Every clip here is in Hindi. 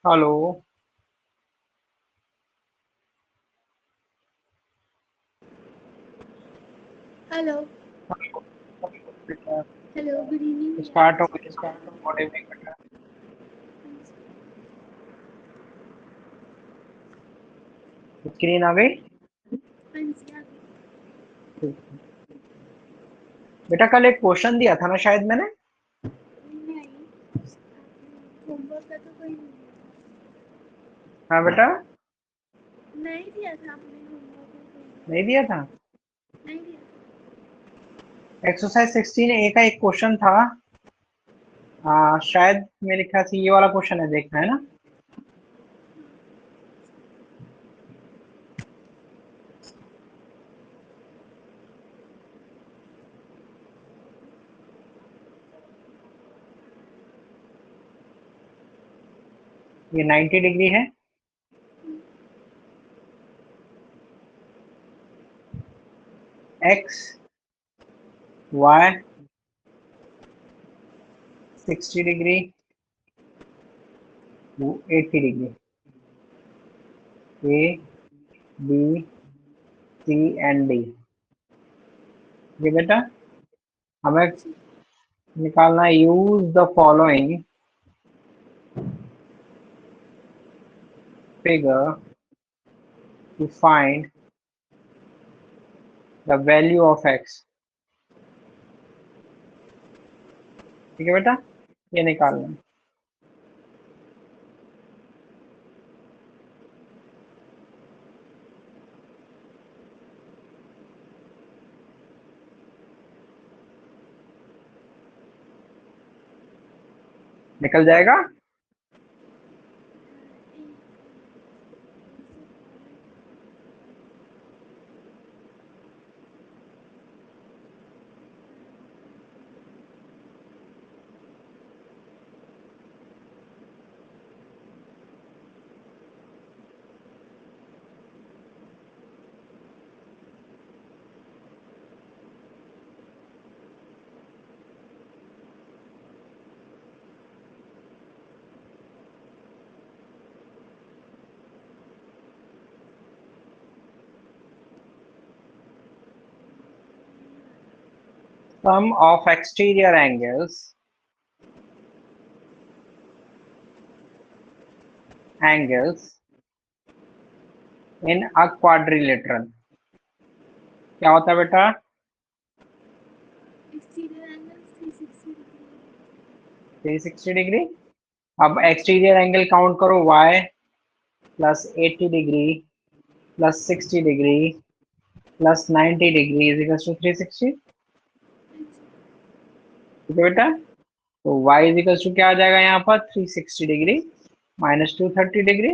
Hello. Hello. Hello, good evening भैया। स्टार्ट हो गई। गुड इवनिंग बेटा। स्क्रीन आ गई। हाँ जी, आ गई। ठीक है। बेटा कल एक क्वेश्चन दिया था ना शायद मैंने। नहीं, होमवर्क का तो कोई हाँ बेटा। नहीं दिया था आपने होमवर्क का नहीं कोई दिया था। नहीं दिया था। एक्सरसाइज 16A का एक क्वेश्चन था। शायद मेरे ख्याल से ये वाला क्वेश्चन है, देखना है ना। ये 90 डिग्री है। X y 60 degree 80 degree. A B C and D. ये बेटा हमें निकालना है। Use the following figure to find the value of x. ठीक है बेटा, ये निकालना है। निकल जाएगा। Sum of exterior angles in a quadrilateral। क्या होता है बेटा? Exterior angle 360 degree. 360 डिग्री। अब एक्सटीरियर एंगल काउंट करो। y plus 80 degree plus 60 degree plus 90 degree is equal to 360। ठीक है बेटा, तो y इज इक्वल टू क्या आ जाएगा यहाँ पर? 360 degree minus 230 degree.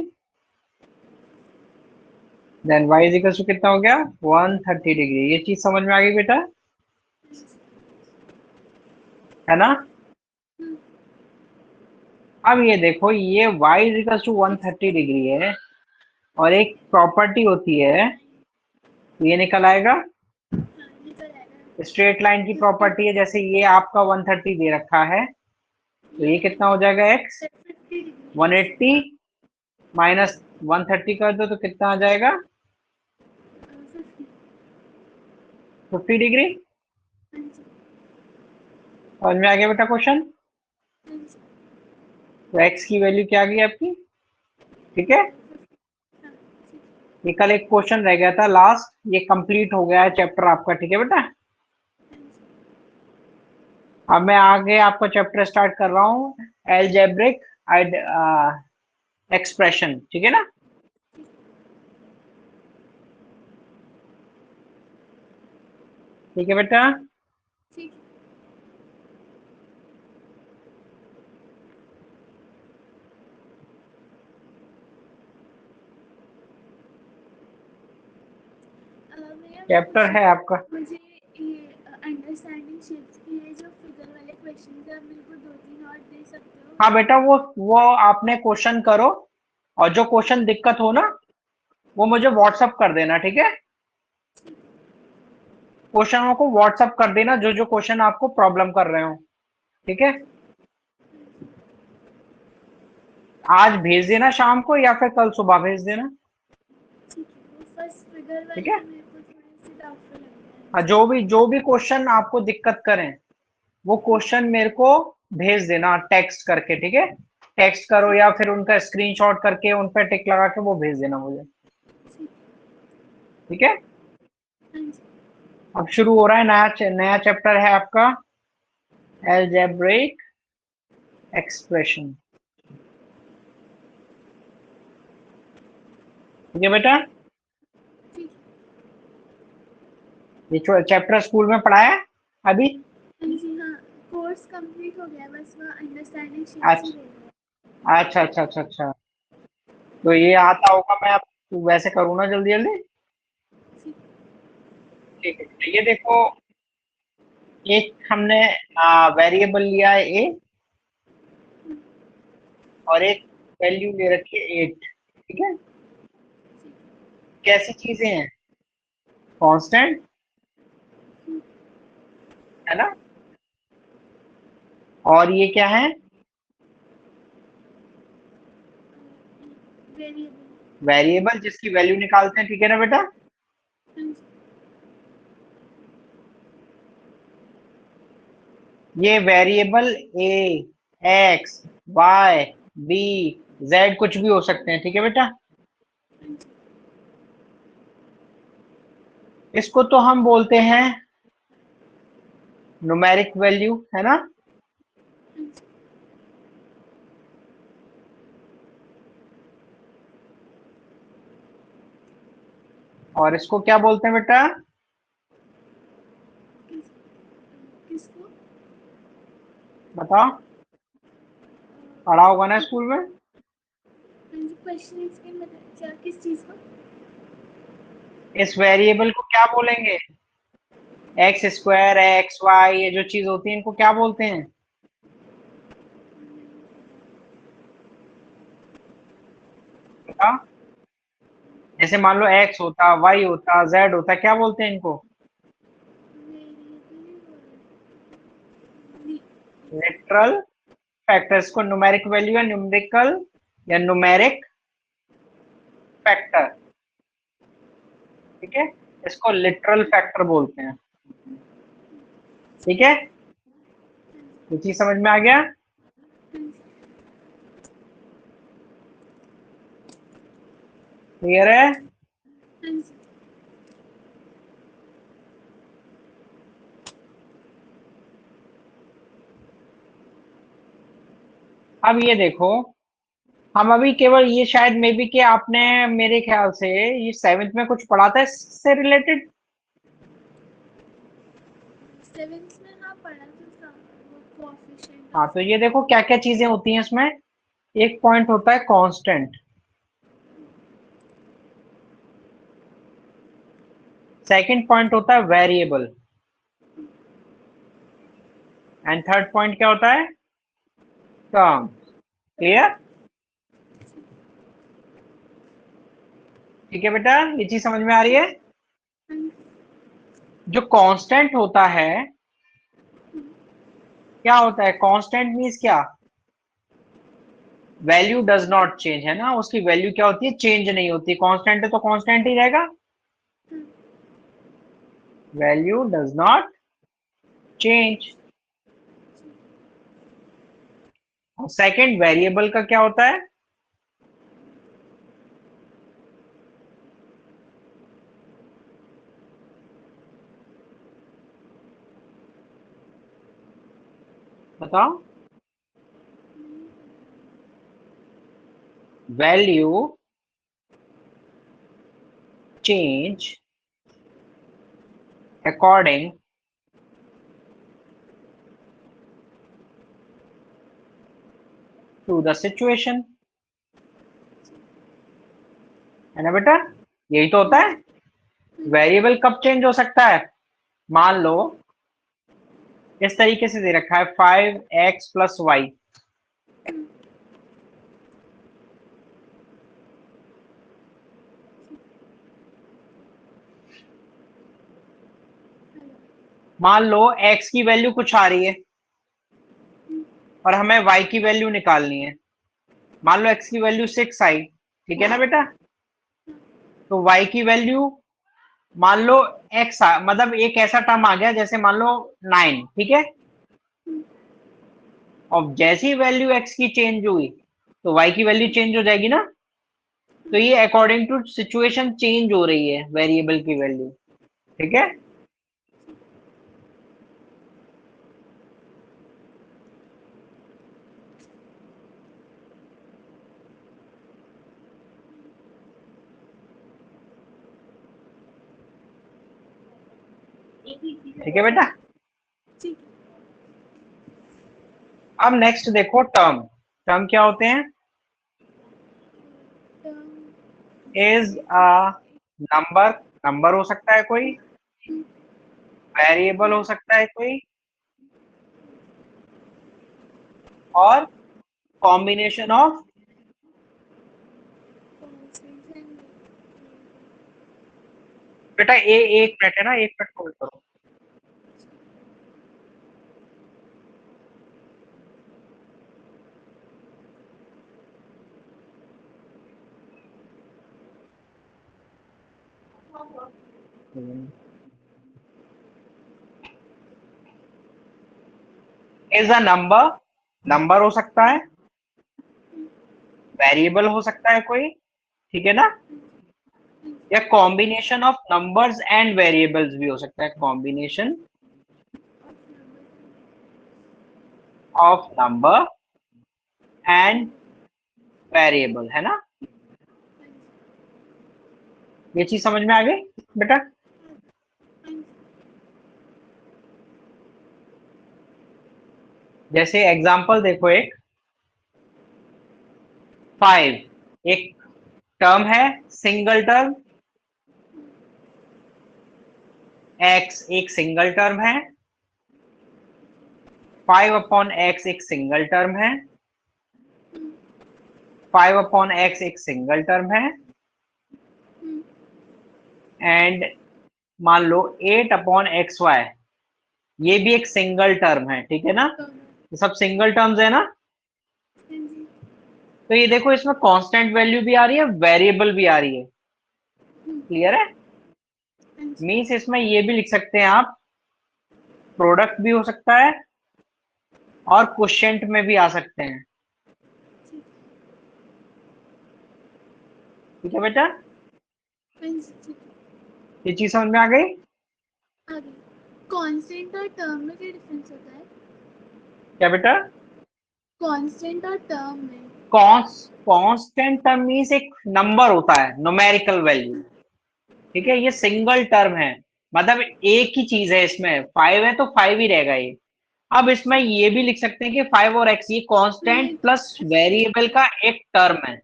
Then y is equal to कितना हो गया? 130 डिग्री। ये चीज समझ में आ गई बेटा, है ना? अब ये देखो, ये y is equal to 130 degree है और एक प्रॉपर्टी होती है, तो ये निकल आएगा। हाँ, निकल आएगा। स्ट्रेट लाइन की प्रॉपर्टी है, जैसे ये आपका 130 दे रखा है, तो ये कितना हो जाएगा? x 50 degree. 180 माइनस 130 कर दो तो कितना आ जाएगा? 50। 50 डिग्री। हाँ जी। समझ में आ गया बेटा क्वेश्चन? हाँ जी। तो x की वैल्यू क्या आ गई आपकी? ठीक है, हाँ, ठीक। ये कल एक क्वेश्चन रह गया था लास्ट, ये कंप्लीट हो गया है चैप्टर आपका। ठीक है बेटा, हाँ जी। अब मैं आगे आपका चैप्टर स्टार्ट कर रहा हूँ, एलजेब्रिक एक्सप्रेशन। ठीक है ना? ठीक है बेटा। ठीक है। भैया, मैं चैप्टर पूछ रही है थी, आपका। मुझे ये अंडरस्टैंडिंग शिफ्ट की है जो फिगर वाले क्वेश्चन है, आप मेरे को 2-3 और दे सकते हो? हाँ बेटा, वो आपने क्वेश्चन करो और जो क्वेश्चन दिक्कत हो ना, वो मुझे व्हाट्सअप कर देना। ठीक है, क्वेश्चनों को व्हाट्सअप कर देना, जो जो क्वेश्चन आपको प्रॉब्लम कर रहे हो। ठीक है, आज भेज देना शाम को या फिर कल सुबह भेज देना। ठीक है, वो फर्स्ट फिगर ठीक वाले है, मेरे को थोड़े से डाउटफुल लग रहा है। हाँ, जो भी क्वेश्चन आपको दिक्कत करें वो क्वेश्चन मेरे को भेज देना टेक्स्ट करके, ठीक है। टेक्स्ट करो या फिर उनका स्क्रीनशॉट करके उन पर टिक लगा के वो भेज देना मुझे, ठीक ठीक है। हाँ जी। अब शुरू हो रहा है नया चैप्टर है आपका अलजेब्रिक एक्सप्रेशन। ठीक है बेटा, ठीक ये चैप्टर स्कूल में पढ़ाया अभी। हाँ जी। हाँ, कोर्स कंप्लीट हो गया, बस वो अंडरस्टैंडिंग शीट्स ही अच्छा रह गया। अच्छा अच्छा अच्छा अच्छा। तो ये आता होगा, मैं अब वैसे करूँ ना जल्दी जल्दी। ठीक। ठीक है बेटा, ये देखो, एक हमने वेरिएबल लिया है ए और एक वैल्यू ले रखी है 8, ठीक है। कैसी चीजें हैं, कांस्टेंट है ना। और ये क्या है, वेरिएबल। वेरिएबल जिसकी वैल्यू निकालते हैं, ठीक है ना बेटा। हाँ जी। ये वेरिएबल ए, एक्स, वाई, बी, जेड कुछ भी हो सकते हैं, ठीक है बेटा। हाँ जी। इसको तो हम बोलते हैं न्यूमेरिक वैल्यू, है ना। हाँ जी। और इसको क्या बोलते हैं बेटा, किस किसको? बताओ, पढ़ा होगा ना स्कूल में। हाँ जी, क्वेश्चन इसके मतलब क्या, किस चीज़ को? इस वेरिएबल को क्या बोलेंगे, एक्स स्क्वायर, एक्स वाई, ये जो चीज होती है इनको क्या बोलते हैं, बताओ। जैसे मान लो एक्स होता, वाई होता, जेड होता, क्या बोलते हैं इनको, वेरिएबल। लिटरल फैक्टर्स को न्यूमेरिक वैल्यू या न्यूमेरिकल या न्यूमेरिक फैक्टर, ठीक है। इसको लिटरल फैक्टर बोलते हैं, ठीक है। ये चीज समझ में आ गया, क्लियर है। हाँ जी। अब ये देखो, हम अभी केवल ये शायद मे बी कि आपने मेरे ख्याल से ये सेवेंथ में कुछ पढ़ा था इससे रिलेटेड। सेवेंथ में हाँ पढ़ा तो था, वो कोएफिशिएंट हाँ, ऑफ। तो ये देखो क्या क्या चीजें होती हैं इसमें। एक पॉइंट होता है कांस्टेंट, सेकंड पॉइंट होता है वेरिएबल, एंड थर्ड पॉइंट क्या होता है, टर्म। क्लियर, ठीक है बेटा, ये चीज समझ में आ रही है। जो कांस्टेंट होता है, क्या होता है कांस्टेंट मींस क्या, वैल्यू डज नॉट चेंज, है ना। उसकी वैल्यू क्या होती है, चेंज नहीं होती। कांस्टेंट है तो कांस्टेंट ही रहेगा, वैल्यू डज नॉट चेंज। और सेकंड वेरिएबल का क्या होता है, बताओ। Value change according to the situation, है ना बेटा। यही तो होता है। वेरिएबल कब चेंज हो सकता है, मान लो इस तरीके से दे रखा है 5x+y, मान लो x की वैल्यू कुछ आ रही है और हमें y की वैल्यू निकालनी है, मान लो x की वैल्यू 6 आई, ठीक है ना बेटा, तो y की वैल्यू मान लो x मतलब एक ऐसा टर्म आ गया जैसे मान लो 9, ठीक है, और जैसी वैल्यू x की चेंज हुई तो y की वैल्यू चेंज हो जाएगी ना। तो ये अकॉर्डिंग टू सिचुएशन चेंज हो रही है वेरिएबल की वैल्यू, ठीक है। ठीक है बेटा। ठीक अब नेक्स्ट देखो टर्म। टर्म क्या होते हैं? है। इज अ नंबर, नंबर हो सकता है कोई, वेरिएबल हो सकता है कोई, और कॉम्बिनेशन ऑफ। बेटा एक मिनट है ना, एक मिनट होल्ड करो। इज अ नंबर, नंबर हो सकता है, वेरिएबल हो सकता है कोई, ठीक है ना, या combination of numbers and variables भी हो सकता है, combination of number and variable, है ना। ये चीज समझ में आ गई बेटा? जैसे एग्जांपल देखो, एक 5 एक टर्म है, सिंगल टर्म, x एक सिंगल टर्म है, 5/x एक सिंगल टर्म है, 5/x एक सिंगल टर्म है, एंड मान लो 8/xy ये भी एक सिंगल टर्म है, ठीक है ना। ये सब सिंगल टर्म्स है ना। तो ये देखो इसमें कांस्टेंट वैल्यू भी आ रही है, वेरिएबल भी आ रही है, क्लियर है। मीन्स इसमें ये भी लिख सकते हैं आप, प्रोडक्ट भी हो सकता है और क्वोशिएंट में भी आ सकते हैं, ठीक है बेटा। ये चीज समझ में आ गई? आगे कांस्टेंट और टर्म में क्या डिफरेंस होता है? क्या बेटा? कांस्टेंट और टर्म में। कांस्टेंट टर्म मीन्स एक नंबर होता है, न्यूमेरिकल वैल्यू, ठीक है। ये सिंगल टर्म है, मतलब एक ही चीज है, इसमें 5 है तो 5 ही रहेगा ये। अब इसमें ये भी लिख सकते हैं कि 5 और x ये कांस्टेंट हाँ प्लस वेरिएबल का एक टर्म है,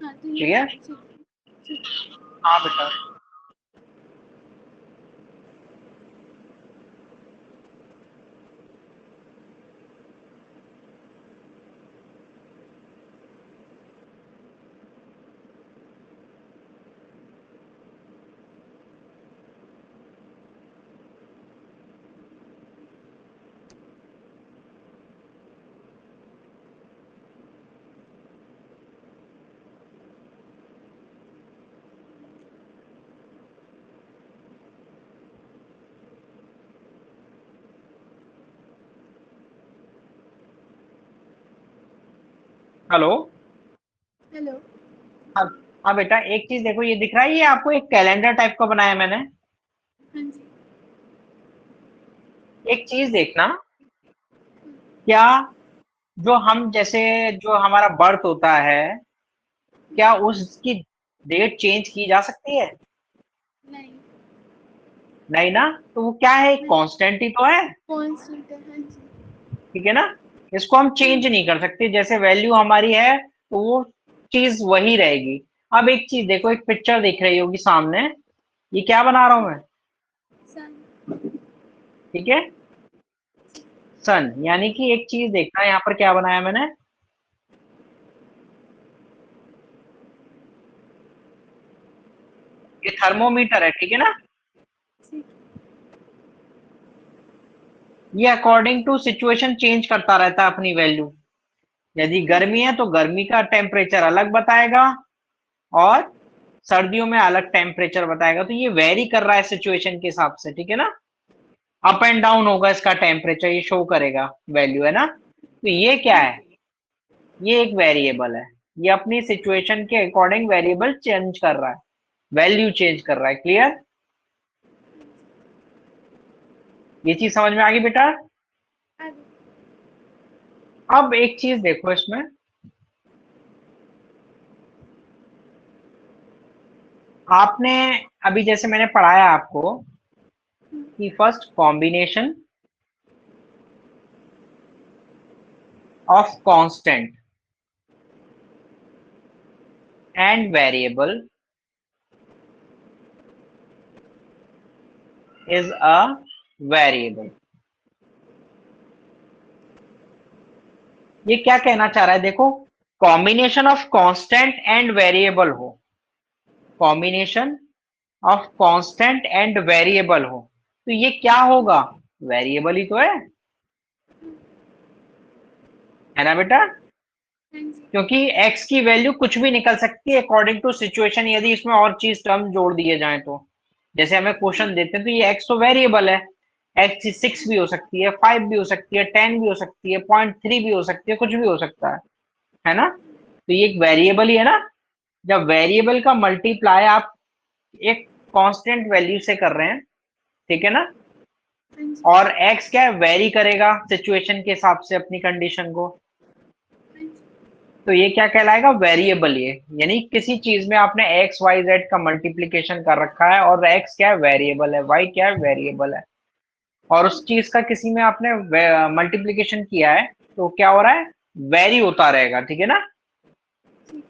हाँ तो ठीक ये है। ठीक। हाँ बेटा। हेलो। हेलो। हाँ। हाँ बेटा, एक चीज देखो, ये दिख रहा है, ये आपको एक कैलेंडर टाइप का बनाया मैंने। हाँ जी। एक चीज देखना, क्या जो हम जैसे जो हमारा बर्थ होता है, क्या उसकी डेट चेंज की जा सकती है? नहीं नहीं ना। तो वो क्या है, नहीं कांस्टेंट ही तो है, कांस्टेंट है। हाँ जी। ठीक है ना। इसको हम हाँ चेंज नहीं कर सकते, जैसे वैल्यू हमारी है तो वो चीज वही रहेगी। अब एक चीज देखो, एक पिक्चर दिख रही होगी सामने, ये क्या बना रहा हूं मैं? सन। ठीक है, सन। यानी कि एक चीज देखना, यहाँ पर क्या बनाया मैंने, ये थर्मोमीटर है, ठीक है ना। ठीक। ये अकॉर्डिंग टू सिचुएशन चेंज करता रहता है अपनी वैल्यू, यदि गर्मी है तो गर्मी का टेम्परेचर अलग बताएगा और सर्दियों में अलग टेम्परेचर बताएगा। तो ये वेरी कर रहा है सिचुएशन के हिसाब से, ठीक है ना। अप एंड डाउन होगा इसका टेम्परेचर, ये शो करेगा वैल्यू, है ना। तो ये क्या है, ये एक वेरिएबल है, ये अपनी सिचुएशन के अकॉर्डिंग वेरिएबल चेंज कर रहा है, वैल्यू चेंज कर रहा है। क्लियर, ये चीज समझ में आ गई बेटा। आगे। अब एक चीज देखो इसमें, आपने अभी जैसे मैंने पढ़ाया आपको कि first combination of constant and variable is a variable. ये क्या कहना चाह रहा है, देखो, combination of constant and variable हो, combination of constant and variable हो, तो ये क्या होगा, वेरिएबल ही तो है ना बेटा। हाँ जी। क्योंकि x की वैल्यू कुछ भी निकल सकती है अकॉर्डिंग टू सिचुएशन, यदि इसमें और चीज टर्म जोड़ दिए जाए तो। जैसे हमें क्वेश्चन देते हैं तो ये x तो वेरिएबल है, x 6 भी हो सकती है, 5 भी हो सकती है, 10 भी हो सकती है, 0.3 भी हो सकती है, कुछ भी हो सकता है ना। तो ये एक वेरिएबल ही है ना। जब वेरिएबल का मल्टीप्लाई आप एक कांस्टेंट वैल्यू से कर रहे हैं, ठीक है ना, हाँ जी। और x क्या है, वेरी करेगा सिचुएशन के हिसाब से अपनी कंडीशन को, हाँ जी। तो ये क्या कहलाएगा, वेरिएबल। ये यानी किसी चीज में आपने एक्स वाई जेड का मल्टीप्लीकेशन कर रखा है और एक्स क्या है, वेरिएबल है, वाई क्या है, वेरिएबल है, और उस चीज का किसी में आपने मल्टीप्लीकेशन किया है तो क्या हो रहा है, वेरी होता रहेगा, ठीक है ना। ठीक।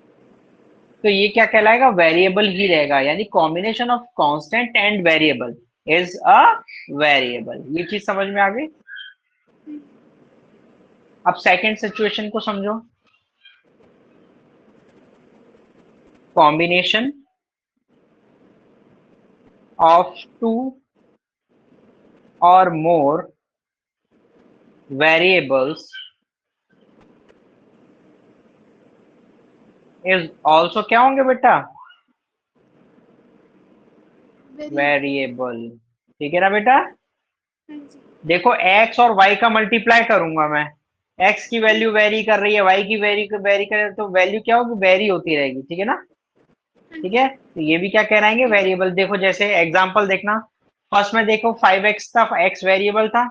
तो ये क्या कहलाएगा, वेरिएबल ही रहेगा, यानी combination of constant and variable is a variable. ये चीज समझ में आ गई। अब सेकंड सिचुएशन को समझो, कॉम्बिनेशन ऑफ टू और मोर variables इज ऑल्सो क्या होंगे बेटा, वेरिएबल, ठीक है ना बेटा। हाँ जी। देखो x और y का मल्टीप्लाई करूंगा मैं, x की वैल्यू वेरी कर रही है, y की वेरी वेरी करे तो वैल्यू क्या होगी, वेरी होती रहेगी, ठीक है ना। हाँ ठीक जी। है, तो ये भी क्या कहलाएंगे, वेरिएबल। देखो जैसे एग्जांपल देखना, फर्स्ट में देखो 5x था, x वेरिएबल था।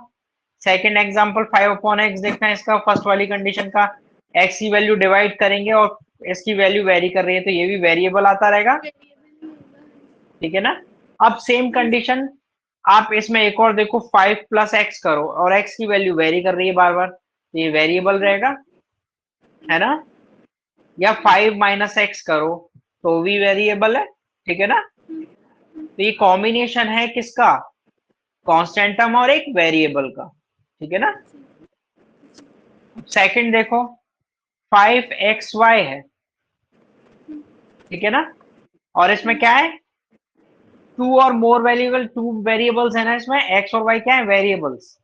सेकंड एग्जांपल 5/x देखना, इसका फर्स्ट वाली कंडीशन का x की वैल्यू डिवाइड करेंगे और इसकी वैल्यू वेरी कर रही है, तो ये भी वेरिएबल आता रहेगा, वेरिएबल ही होगा। ठीक है ना। अब सेम हाँ जी। कंडीशन आप इसमें एक और देखो, 5 + x करो और x की वैल्यू वेरी कर रही है बार बार, तो ये वेरिएबल रहेगा, है ना। या 5 - x करो तो भी वेरिएबल है, ठीक है ना। तो ये कॉम्बिनेशन है किसका, कांस्टेंट टर्म और एक वेरिएबल का, ठीक है ना। सेकंड देखो, 5xy है, ठीक है ना, और इसमें क्या है, टू और मोर वेरिएबल, टू वेरिएबल्स है ना इसमें, x और y क्या है, वेरिएबल्स,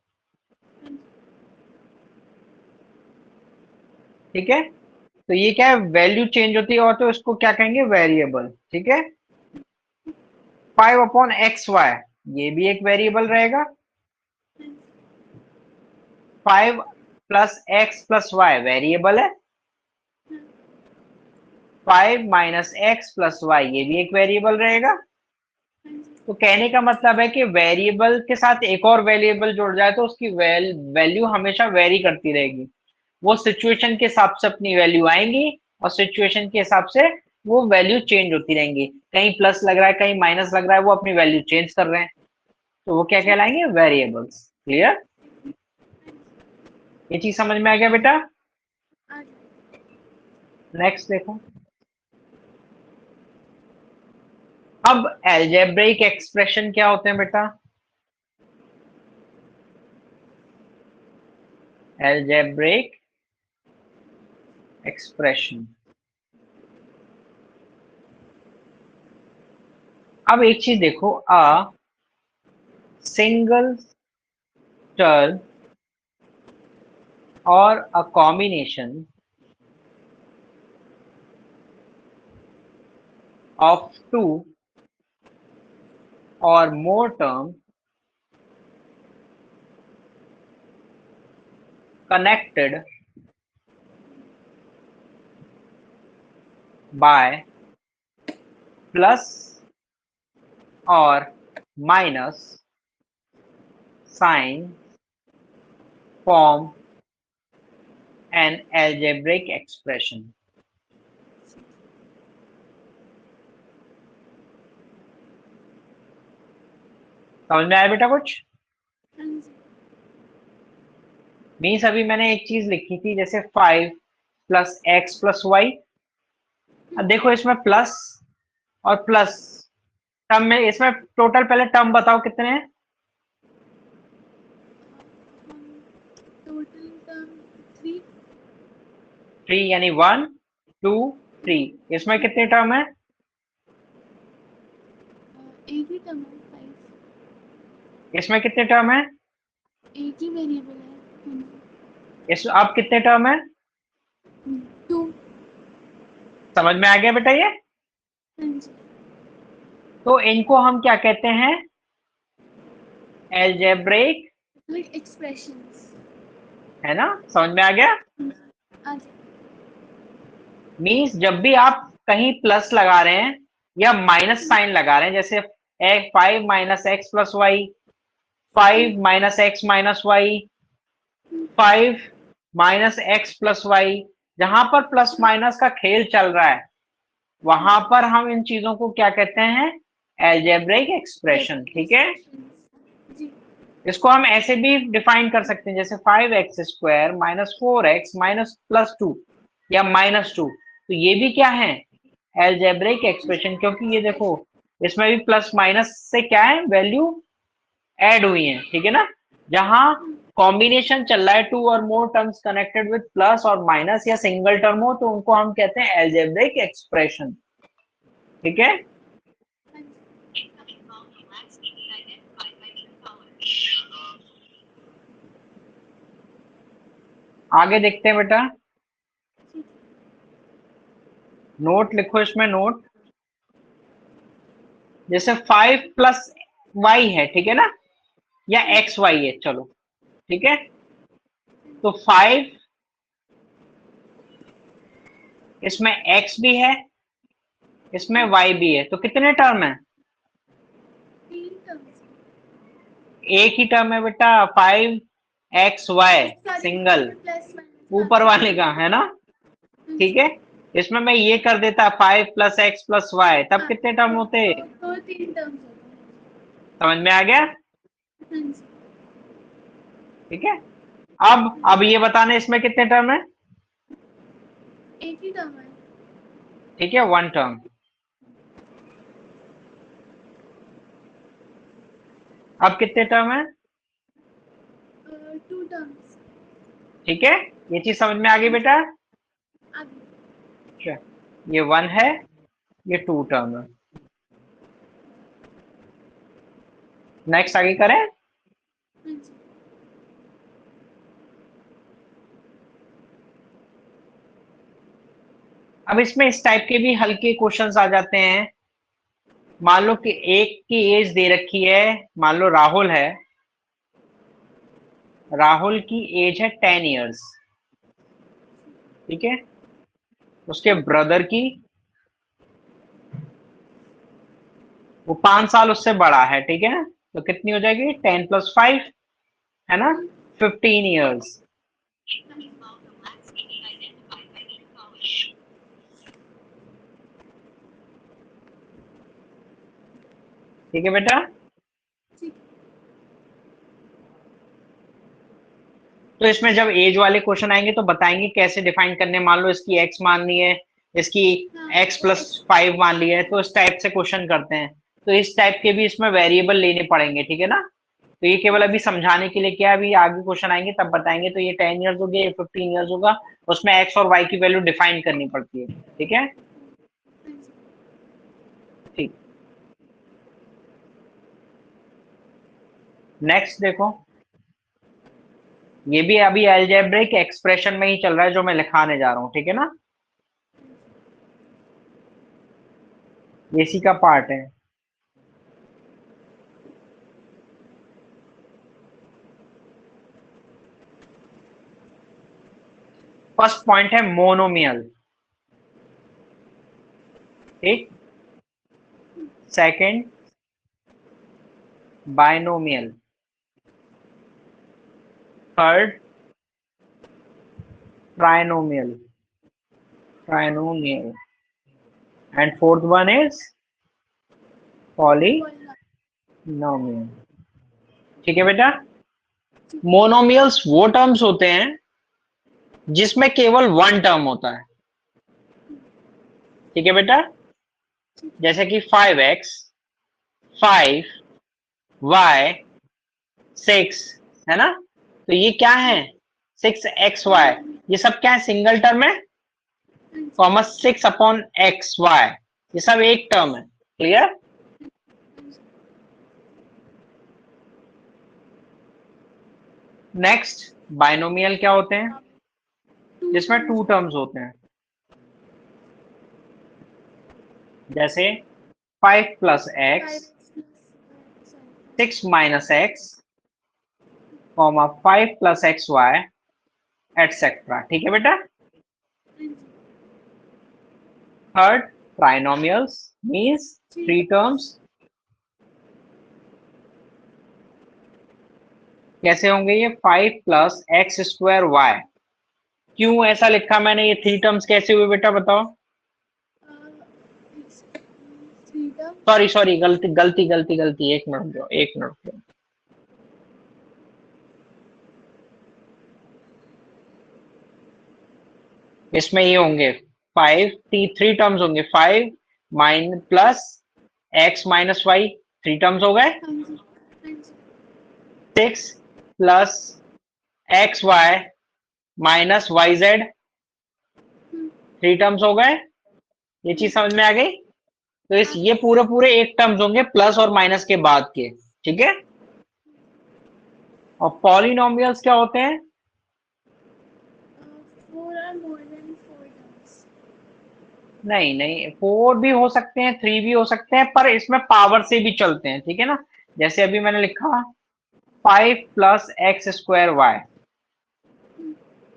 ठीक है। तो ये क्या है, वैल्यू चेंज होती है और तो इसको क्या कहेंगे, वेरिएबल, ठीक है। 5/xy ये भी एक वेरिएबल रहेगा, 5 + x + y वेरिएबल है, 5 - x + y ये भी एक वेरिएबल रहेगा। तो कहने का मतलब है कि वेरिएबल के साथ एक और वेरिएबल जुड़ जाए तो उसकी वैल्यू हमेशा वेरी करती रहेगी, वो सिचुएशन के हिसाब से अपनी वैल्यू आएंगी और सिचुएशन के हिसाब से वो वैल्यू चेंज होती रहेंगी, कहीं प्लस लग रहा है कहीं माइनस लग रहा है, वो अपनी वैल्यू चेंज कर रहे हैं, तो वो क्या कहलाएंगे, वेरिएबल्स। क्लियर, ये चीज समझ में आ गया बेटा। नेक्स्ट देखो, अब एल्जेब्रिक एक्सप्रेशन क्या होते हैं बेटा, एल्जेब्रिक एक्सप्रेशन। अब एक चीज देखो, अ सिंगल टर्म और a combination of two or more terms connected by plus or minus sign form an algebraic expression. समझ में आया बेटा कुछ? हाँ जी। मीन्स अभी मैंने एक चीज लिखी थी जैसे 5 प्लस एक्स प्लस वाई। अब देखो इसमें प्लस और प्लस टर्म में, इसमें टोटल पहले टर्म बताओ कितने हैं? Total term 3। 3 यानी 1 2 3। इसमें कितने टर्म है? एक ही टर्म है 5। इसमें कितने टर्म है? एक ही वेरिएबल है। हाँ जी। इस अब कितने टर्म है? 2। समझ में आ गया बेटा ये? हाँ जी। तो इनको हम क्या कहते हैं? Algebraic, like expressions. है ना? समझ में आ गया? आ गया। मीन्स जब भी आप कहीं प्लस लगा रहे हैं या माइनस साइन लगा रहे हैं, जैसे 5 minus x plus y, 5 minus x minus y, 5 minus x plus y, जहां पर प्लस माइनस का खेल चल रहा है वहां पर हम इन चीजों को क्या कहते हैं? Algebraic expression. ठीक है? जी। इसको हम ऐसे भी डिफाइन कर सकते हैं जैसे 5x² minus 4x minus plus 2 या माइनस 2। तो ये भी क्या है? एल्जेब्रिक एक्सप्रेशन, क्योंकि ये देखो इसमें भी प्लस माइनस से क्या है, वैल्यू ऐड हुई है। ठीक है ना? जहां कॉम्बिनेशन चल रहा है, टू और मोर टर्म्स कनेक्टेड विद प्लस और माइनस या सिंगल टर्म हो, तो उनको हम कहते हैं एल्जेब्रिक एक्सप्रेशन। ठीक है? हाँ जी। आगे देखते हैं बेटा। ठीक। नोट लिखो इसमें, नोट जैसे 5 प्लस वाई है, ठीक है ना, या एक्स वाई है, चलो ठीक है। तो 5, इसमें x भी है, इसमें y भी है, तो कितने टर्म है? 3 टर्म्स। एक ही टर्म है बेटा, 5xy सिंगल, प्लस ऊपर वाले का है ना? ठीक है। इसमें मैं ये कर देता 5 प्लस एक्स प्लस वाई, तब कितने टर्म होते? तो 3 टर्म्स होते हैं। समझ में आ गया? हाँ जी। ठीक है। अब ये बताना इसमें कितने टर्म है? एक ही टर्म है। ठीक है, 1 टर्म। अब कितने टर्म है? 2 टर्म्स। ठीक है, ये चीज समझ में आ गई बेटा? आगे। अच्छा, ये 1 है, ये 2 टर्म है। नेक्स्ट आगे करें। हाँ जी। अब इसमें इस टाइप के भी हल्के क्वेश्चंस आ जाते हैं। मान लो कि एक की एज दे रखी है, मान लो राहुल है, राहुल की एज है 10 इयर्स। ठीक है। उसके ब्रदर की, वो 5 साल उससे बड़ा है, ठीक है, तो कितनी हो जाएगी? 10 प्लस 5, है ना, 15 इयर्स। ठीक है बेटा? ठीक। तो इसमें जब एज वाले क्वेश्चन आएंगे तो बताएंगे कैसे डिफाइन करने। मान लो इसकी एक्स मान ली है, इसकी हाँ। एक्स प्लस 5 मान ली है, तो इस टाइप से क्वेश्चन करते हैं। तो इस टाइप के भी इसमें वेरिएबल लेने पड़ेंगे, ठीक है ना? तो ये केवल अभी समझाने के लिए, क्या अभी आगे क्वेश्चन आएंगे तब बताएंगे। तो ये 10 इयर्स हो गया, ये 15 इयर्स होगा, उसमें एक्स और वाई की वैल्यू डिफाइन करनी पड़ती है। ठीक है? हाँ जी। ठीक। नेक्स्ट देखो, ये भी अभी अलजेब्रिक एक्सप्रेशन में ही चल रहा है जो मैं लिखाने जा रहा हूं, ठीक है ना? ये इसी का पार्ट है। फर्स्ट पॉइंट है मोनोमियल, ठीक। Second binomial, third trinomial, trinomial, and fourth one is polynomial. ठीक है बेटा। मोनोमियल्स वो टर्म्स होते हैं जिसमें केवल वन टर्म होता है, ठीक है बेटा। जैसे कि 5x, 5y, 6, है ना। तो ये क्या है, 6xy, ये सब क्या है, सिंगल टर्म है, कॉमा 6/xy, ये सब एक टर्म है। क्लियर। नेक्स्ट बाइनोमियल क्या होते हैं, जिसमें टू टर्म्स होते हैं। जैसे 5 + x, 6 - x, comma 5 + xy, etcetera. ठीक है बेटा। Third trinomials means three terms. कैसे होंगे ये, 5 + x² y। क्यों ऐसा लिखा मैंने, ये थ्री टर्म्स कैसे हुए बेटा बताओ। सॉरी गलती गलती गलती गलती, एक मिनट दो, एक मिनट दो। इसमें ये होंगे 5, थ्री टर्म्स होंगे, 5 + x - y, थ्री टर्म्स हो गए। 6 + xy - yz, थ्री टर्म्स हो गए। ये चीज समझ में आ गई। तो इस ये पूरे पूरे एक टर्म्स होंगे प्लस और माइनस के बाद के, ठीक है। और पॉलिनोमियल्स क्या होते हैं, नहीं नहीं, 4 भी हो सकते हैं, 3 भी हो सकते हैं, पर इसमें पावर से भी चलते हैं, ठीक है ना। जैसे अभी मैंने लिखा 5 + x² y,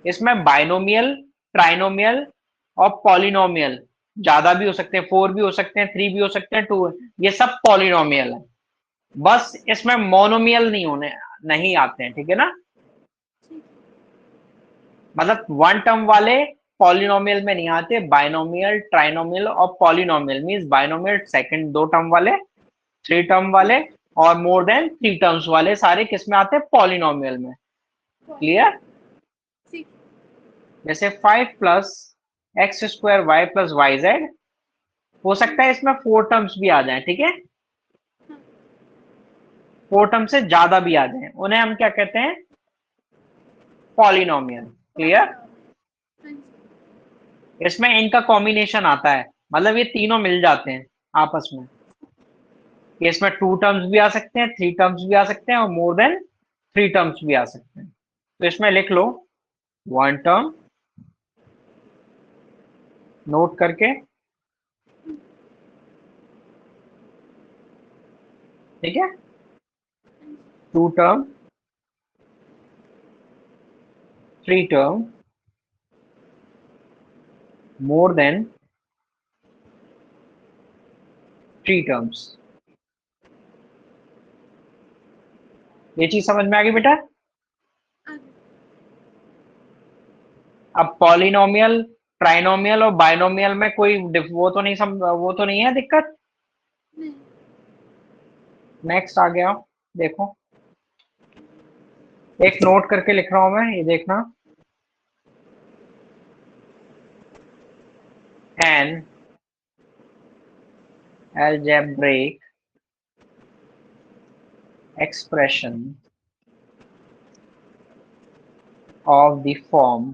इसमें बाइनोमियल, ट्राइनोमियल और पॉलिनोमियल ज्यादा भी हो सकते हैं, 4 भी हो सकते हैं, 3 भी हो सकते हैं, 2, ये सब पॉलिनोमियल है। बस इसमें मोनोमियल नहीं आते हैं, ठीक है ना। मतलब वन टर्म वाले पॉलिनोमियल में नहीं आते। बाइनोमियल, ट्राइनोमियल और पॉलिनोमियल मींस बाइनोमियल सेकंड दो टर्म वाले, थ्री टर्म वाले और मोर देन थ्री टर्म्स वाले सारे किस में आते हैं, पॉलिनोमियल में। क्लियर। जैसे 5 + x² y + yz, हो सकता है इसमें 4 टर्म्स भी आ जाएं, ठीक है। 4 टर्म से ज्यादा भी आ जाएं, उन्हें हम क्या कहते हैं, पॉलिनोमियल। क्लियर। इसमें इनका कॉम्बिनेशन आता है, मतलब ये तीनों मिल जाते हैं आपस में। इसमें 2 टर्म्स भी आ सकते हैं, 3 टर्म्स भी आ सकते हैं और मोर देन 3 टर्म्स भी आ सकते हैं। तो इसमें लिख लो वन टर्म, नोट करके, ठीक है। 2 term, 3 term, more than 3 terms. ये चीज समझ में आ गई बेटा। अब पॉलिनोमियल, ट्राइनोमियल और बाइनोमियल में कोई वो तो नहीं है दिक्कत। नेक्स्ट आ गया, देखो एक नोट करके लिख रहा हूं मैं, ये देखना। An algebraic expression of the form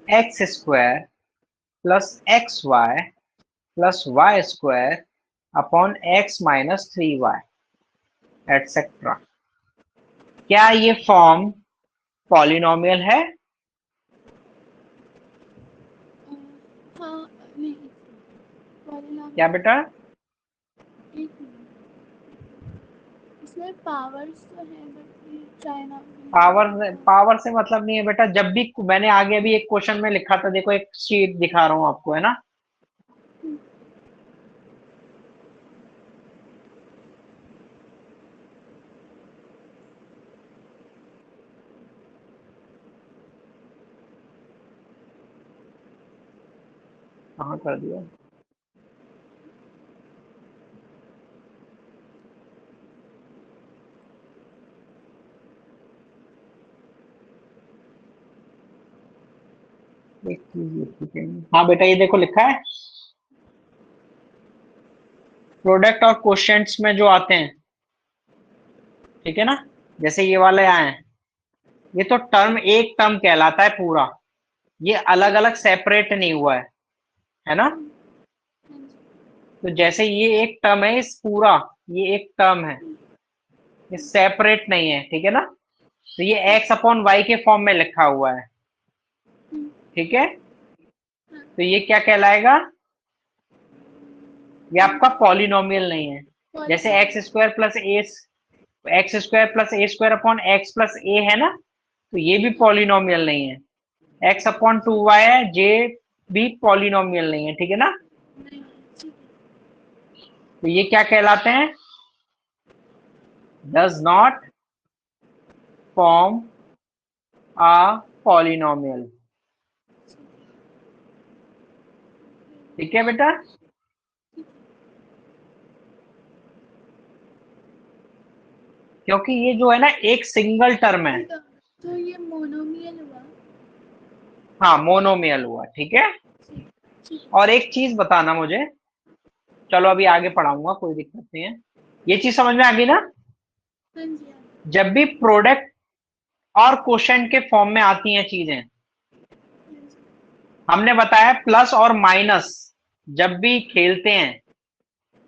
x² plus xy plus y² upon x minus 3y etc. क्या ये फॉर्म पॉलिनोमियल है? पॉलिनॉमियल। क्या बेटा? एक मिनट, इसमें पावर्स तो है बट ये ट्राइनॉमियल। पावर से मतलब नहीं है बेटा। जब भी मैंने आगे भी एक क्वेश्चन में लिखा था, देखो एक शीट दिखा रहा हूँ आपको, है ना। कहाँ कर दिया? एक चीज लिखी थी। हाँ बेटा, ये देखो लिखा है प्रोडक्ट और क्वोशिएंट्स में जो आते हैं, ठीक है ना। जैसे ये वाले आए हैं, ये तो टर्म एक टर्म कहलाता है पूरा, ये अलग अलग सेपरेट नहीं हुआ है ना। हाँ जी। तो जैसे ये एक टर्म है, इस पूरा ये एक टर्म है, ये सेपरेट नहीं है, ठीक है ना। तो ये एक्स अपॉन वाई के फॉर्म में लिखा हुआ है, ठीक है। तो ये क्या कहलाएगा? ये आपका पॉलिनोमियल नहीं है। जैसे एक्स स्क्वायर प्लस ए स्क्वायर अपॉन एक्स प्लस ए है ना, तो ये भी पॉलिनोमियल नहीं है। एक्स अपॉन 2y है, जे भी पॉलिनोमियल नहीं है, ठीक है ना। नहीं, ठीक तो ये क्या कहलाते हैं? Does not form a polynomial, ठीक है बेटा। क्योंकि ये जो है ना एक सिंगल टर्म है। है। तो ये मोनोमियल हुआ। हाँ, मोनोमियल हुआ, ठीक है। ठीक, ठीक। और एक चीज बताना मुझे, चलो अभी आगे पढ़ाऊंगा, कोई दिक्कत नहीं है। ये चीज समझ में आ गई ना। हाँ जी, हाँ जी। जब भी प्रोडक्ट और क्वोशिएंट के फॉर्म में आती हैं चीजें, हमने बताया प्लस और माइनस जब भी खेलते हैं,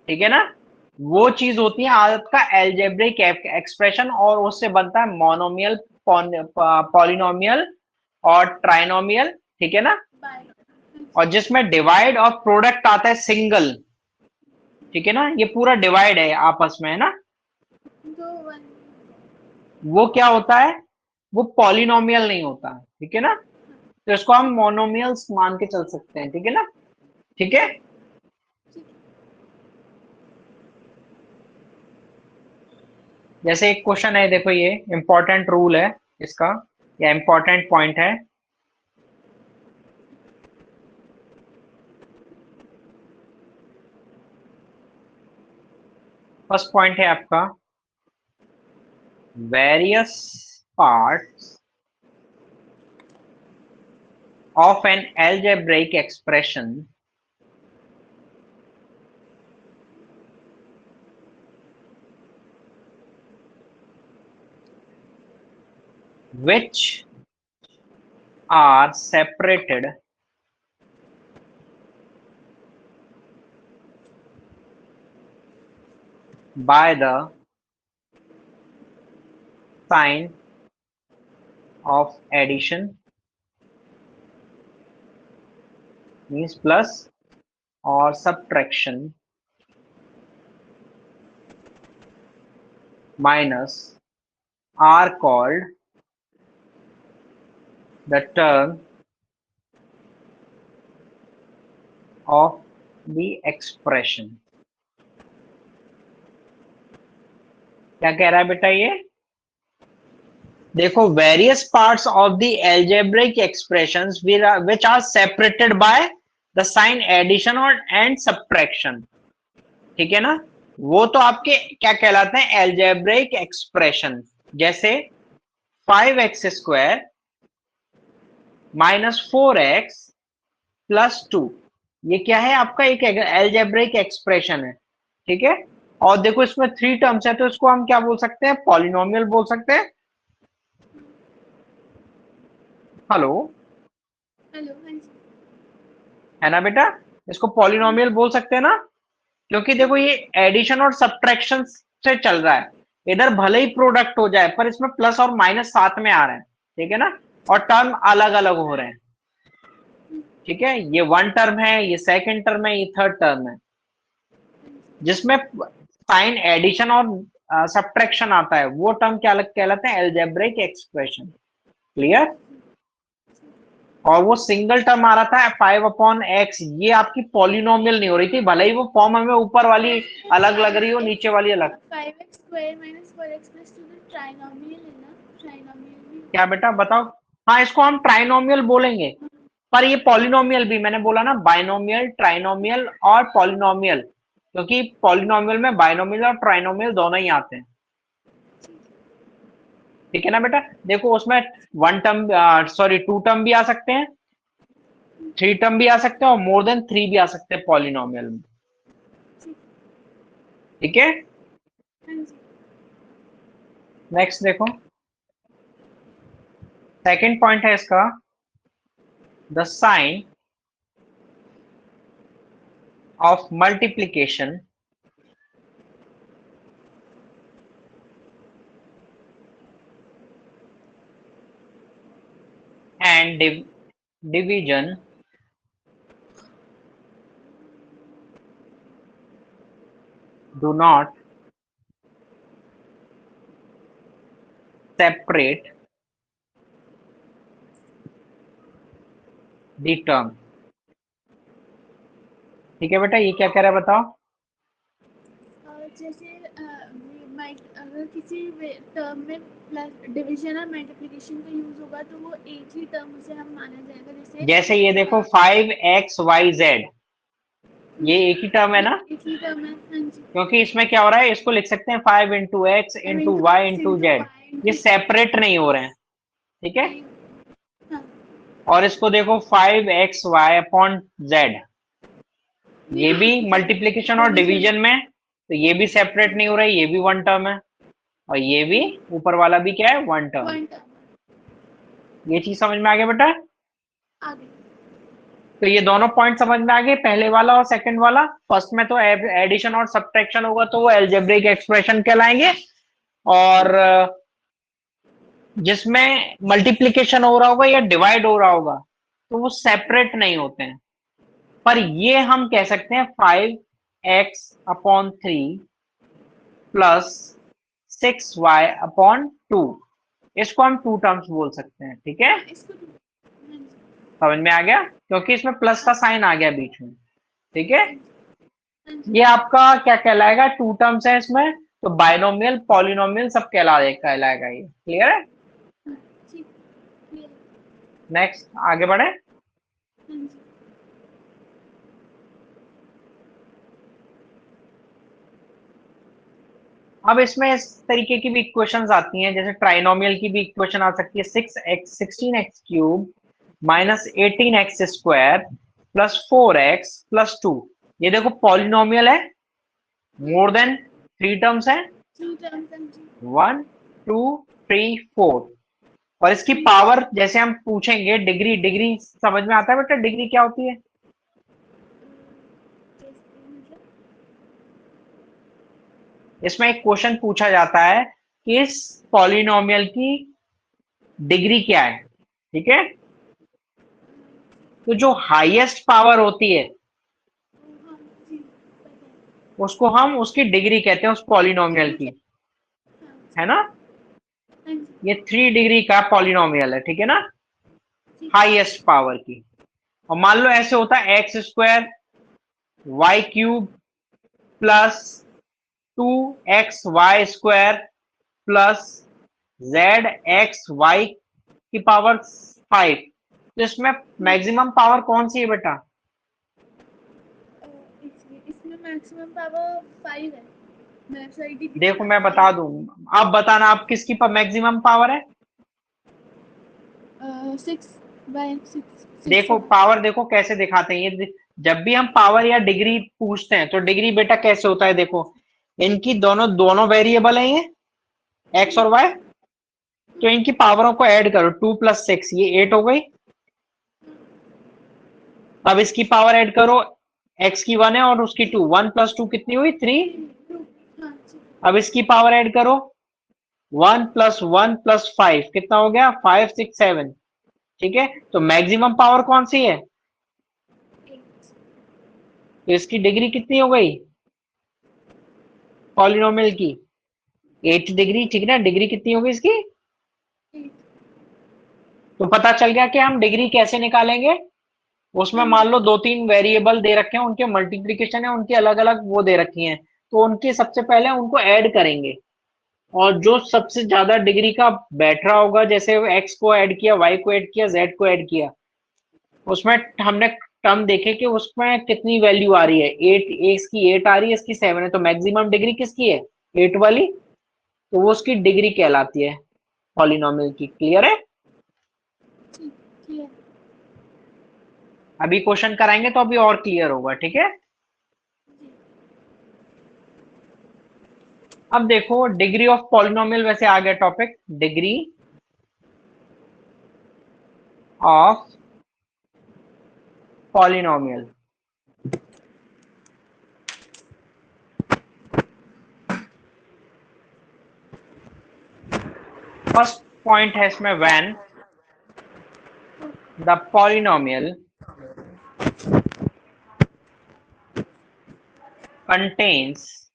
ठीक है ना, वो चीज होती है आदत का एल्जेब्रिक एक्सप्रेशन, और उससे बनता है मोनोमियल, पॉलिनोमियल और ट्राइनोमियल, ठीक है ना। बाय। और जिसमें डिवाइड और प्रोडक्ट आता है सिंगल, ठीक है ना, ये पूरा डिवाइड है आपस में, है ना। दो वन। वो क्या होता है? वो पॉलिनोमियल नहीं होता है, ठीक है ना। तो इसको हम मोनोमियल्स मान के चल सकते हैं, ठीक है ना। ठीक है। ठीक। जैसे एक क्वेश्चन है, देखो ये इंपॉर्टेंट रूल है इसका, या इंपॉर्टेंट पॉइंट है। फर्स्ट पॉइंट है आपका, various parts of an algebraic expression which are separated by the sign of addition, means plus, or subtraction, minus, are called the term of the expression. क्या कह रहा है बेटा ये? देखो, various parts of the algebraic expressions which are separated by the sign addition और एंड subtraction, ठीक है ना। वो तो आपके क्या कहलाते हैं? Algebraic expression. जैसे 5x² माइनस 4x प्लस 2, ये क्या है? आपका एक एल्जेब्रिक एक्सप्रेशन है, ठीक है। और देखो इसमें 3 टर्म्स है, तो इसको हम क्या बोल सकते हैं? पॉलिनोमियल बोल सकते हैं। हेलो, हेलो, हाँ जी। है ना बेटा। इसको पॉलिनोमियल बोल सकते हैं ना, क्योंकि देखो ये एडिशन और सब्ट्रैक्शन से चल रहा है। इधर भले ही प्रोडक्ट हो जाए, पर इसमें प्लस और माइनस साथ में आ रहे हैं, ठीक है ना, और टर्म अलग अलग हो रहे हैं, ठीक है, ये वन टर्म है, ये सेकंड टर्म है, ये थर्ड टर्म है, जिसमें साइन एडिशन और सब्ट्रैक्शन आता है, वो टर्म क्या कहलाते हैं? Algebraic expression. क्लियर? और वो सिंगल टर्म आ रहा था 5/x, ये आपकी पॉलिनोमियल नहीं हो रही थी, भले ही वो फॉर्म हमें ऊपर वाली अलग लग रही हो, नीचे वाली अलग। 5x square minus 4x plus 2 तो ट्राइनोमियल है ना, ट्राइनोमियल भी। क्या बेटा बताओ? हाँ, इसको हम ट्राइनोमियल बोलेंगे, पर ये पॉलिनोमियल भी, मैंने बोला ना, बाइनोमियल, ट्राइनोमियल और पॉलिनोमियल, क्योंकि पॉलिनोमियल में बाइनोमियल और ट्राइनोमियल दोनों ही आते हैं। ठीक है ना बेटा? देखो उसमें one term, sorry, two term भी आ सकते हैं, थ्री टर्म भी आ सकते हैं, और मोर देन थ्री भी आ सकते हैं पॉलिनोमियल में। ठीक है, हाँ जी। नेक्स्ट देखो, सेकंड पॉइंट है इसका, the sign of multiplication and division do not separate the term। ठीक है बेटा, ये क्या कह रहा है बताओ? और जैसे अगर किसी टर्म में प्लस डिवीजन और मल्टीप्लिकेशन का यूज होगा तो वो एक ही टर्म उसे हम माना जाएगा। जैसे ये देखो 5xyz, ये एक ही टर्म है ना, एक ही टर्म है। हाँ जी। क्योंकि इसमें क्या हो रहा है, इसको लिख सकते हैं 5 into x into y into z, ये सेपरेट नहीं हो रहे हैं। ठीक है, हाँ, और इसको देखो 5xy अपॉन जेड, ये भी मल्टीप्लीकेशन और डिवीजन में, तो ये भी सेपरेट नहीं हो रहा है, ये भी वन टर्म है, और ये भी ऊपर वाला भी क्या है? One term. One term. ये चीज समझ में आ गया बेटा? आगे। तो ये दोनों पॉइंट समझ में आ गए, पहले वाला और सेकंड वाला। फर्स्ट में तो एडिशन और सब्ट्रैक्शन होगा तो वो अलजेब्रिक एक्सप्रेशन कहलाएंगे, और जिसमें मल्टीप्लिकेशन हो रहा होगा या डिवाइड हो रहा होगा तो वो सेपरेट नहीं होते हैं। पर ये हम कह सकते हैं 5x/3 प्लस 6y/2, इसको हम टू टर्म्स बोल सकते हैं। ठीक है, इसको हाँ जी। समझ में आ गया? क्योंकि इसमें प्लस का साइन आ गया बीच में। ठीक है, हाँ जी। ये आपका क्या कहलाएगा? टू टर्म्स है इसमें, तो बाइनोमियल, पॉलिनोमियल सब कहलाएगा ये। क्लियर है? हाँ, ठीक, क्लियर। नेक्स्ट आगे बढ़े। हाँ जी। अब इसमें इस तरीके की भी इक्वेशंस आती हैं, जैसे ट्राइनोमियल की भी इक्वेशन आ सकती है, 16x³ minus 18x² plus 4x+2। ये देखो पॉलिनोमियल है, मोर देन थ्री टर्म्स है, टू टर्म्स। हाँ जी। 1 2 3 4, और इसकी पावर जैसे हम पूछेंगे, डिग्री, डिग्री समझ में आता है बेटा? डिग्री क्या होती है? मतलब इसमें एक क्वेश्चन पूछा जाता है कि इस पॉलिनोमियल की डिग्री क्या है। ठीक है, तो जो हाईएस्ट पावर होती है हाँ जी, पता है। उसको हम उसकी डिग्री कहते हैं, उस पॉलिनोमियल की, हाँ है ना? हाँ जी। ये 3 डिग्री का पॉलिनोमियल है, ठीक है ना, ठीक। हाईएस्ट पावर की। और मान लो ऐसे होता है x² y³ plus 2xy² plus zxy की पावर 5, तो इसमें मैक्सिमम पावर कौन सी है बेटा? इसमें मैक्सिमम पावर 5 है। मैं सॉरी डिग्री देखो मैं बता दूं, अब बताना आप किसकी मैक्सिमम पावर है। 6/6। देखो पावर, देखो कैसे दिखाते हैं ये, जब भी हम पावर या डिग्री पूछते हैं तो डिग्री बेटा कैसे होता है, देखो इनकी दोनों दोनों वेरिएबल है ये, एक्स और वाई, तो इनकी पावरों को ऐड करो, 2 + 6 ये 8 हो गई। अब इसकी पावर ऐड करो, एक्स की 1 है और उसकी 2, 1 + 2 कितनी हुई? 3। हाँ जी। अब इसकी पावर ऐड करो, 1 + 1 + 5 कितना हो गया? 5 6 7। ठीक है, तो मैक्सिमम पावर कौन सी है? तो इसकी डिग्री कितनी हो गई पॉलिनोमियल की? 8 डिग्री, ठीक है ना? डिग्री कितनी होगी इसकी? 8। तो पता चल गया कि हम डिग्री कैसे निकालेंगे। उसमें हाँ मान जी। लो 2-3 वेरिएबल दे रखे हैं, उनके मल्टीप्लीकेशन है, उनकी अलग अलग वो दे रखी हैं, तो उनके सबसे पहले उनको ऐड करेंगे, और जो सबसे ज्यादा डिग्री का बैठ रहा होगा, जैसे एक्स को ऐड किया, वाई को ऐड किया, जेड को ऐड किया, उसमें हमने टर्म देखे कि उसमें कितनी वैल्यू आ रही है। 8, इसकी 8 आ रही है, इसकी 7 है, तो मैक्सिमम डिग्री किसकी है? 8 वाली। तो वो उसकी डिग्री कहलाती है पॉलिनोमियल की। क्लियर है? ठीक। क्लियर। अभी क्वेश्चन कराएंगे तो अभी और क्लियर होगा, ठीक है? जी। अब देखो डिग्री ऑफ पॉलिनोमियल, वैसे आ गया topic, degree of polynomial. First point है इसमें, when the polynomial contains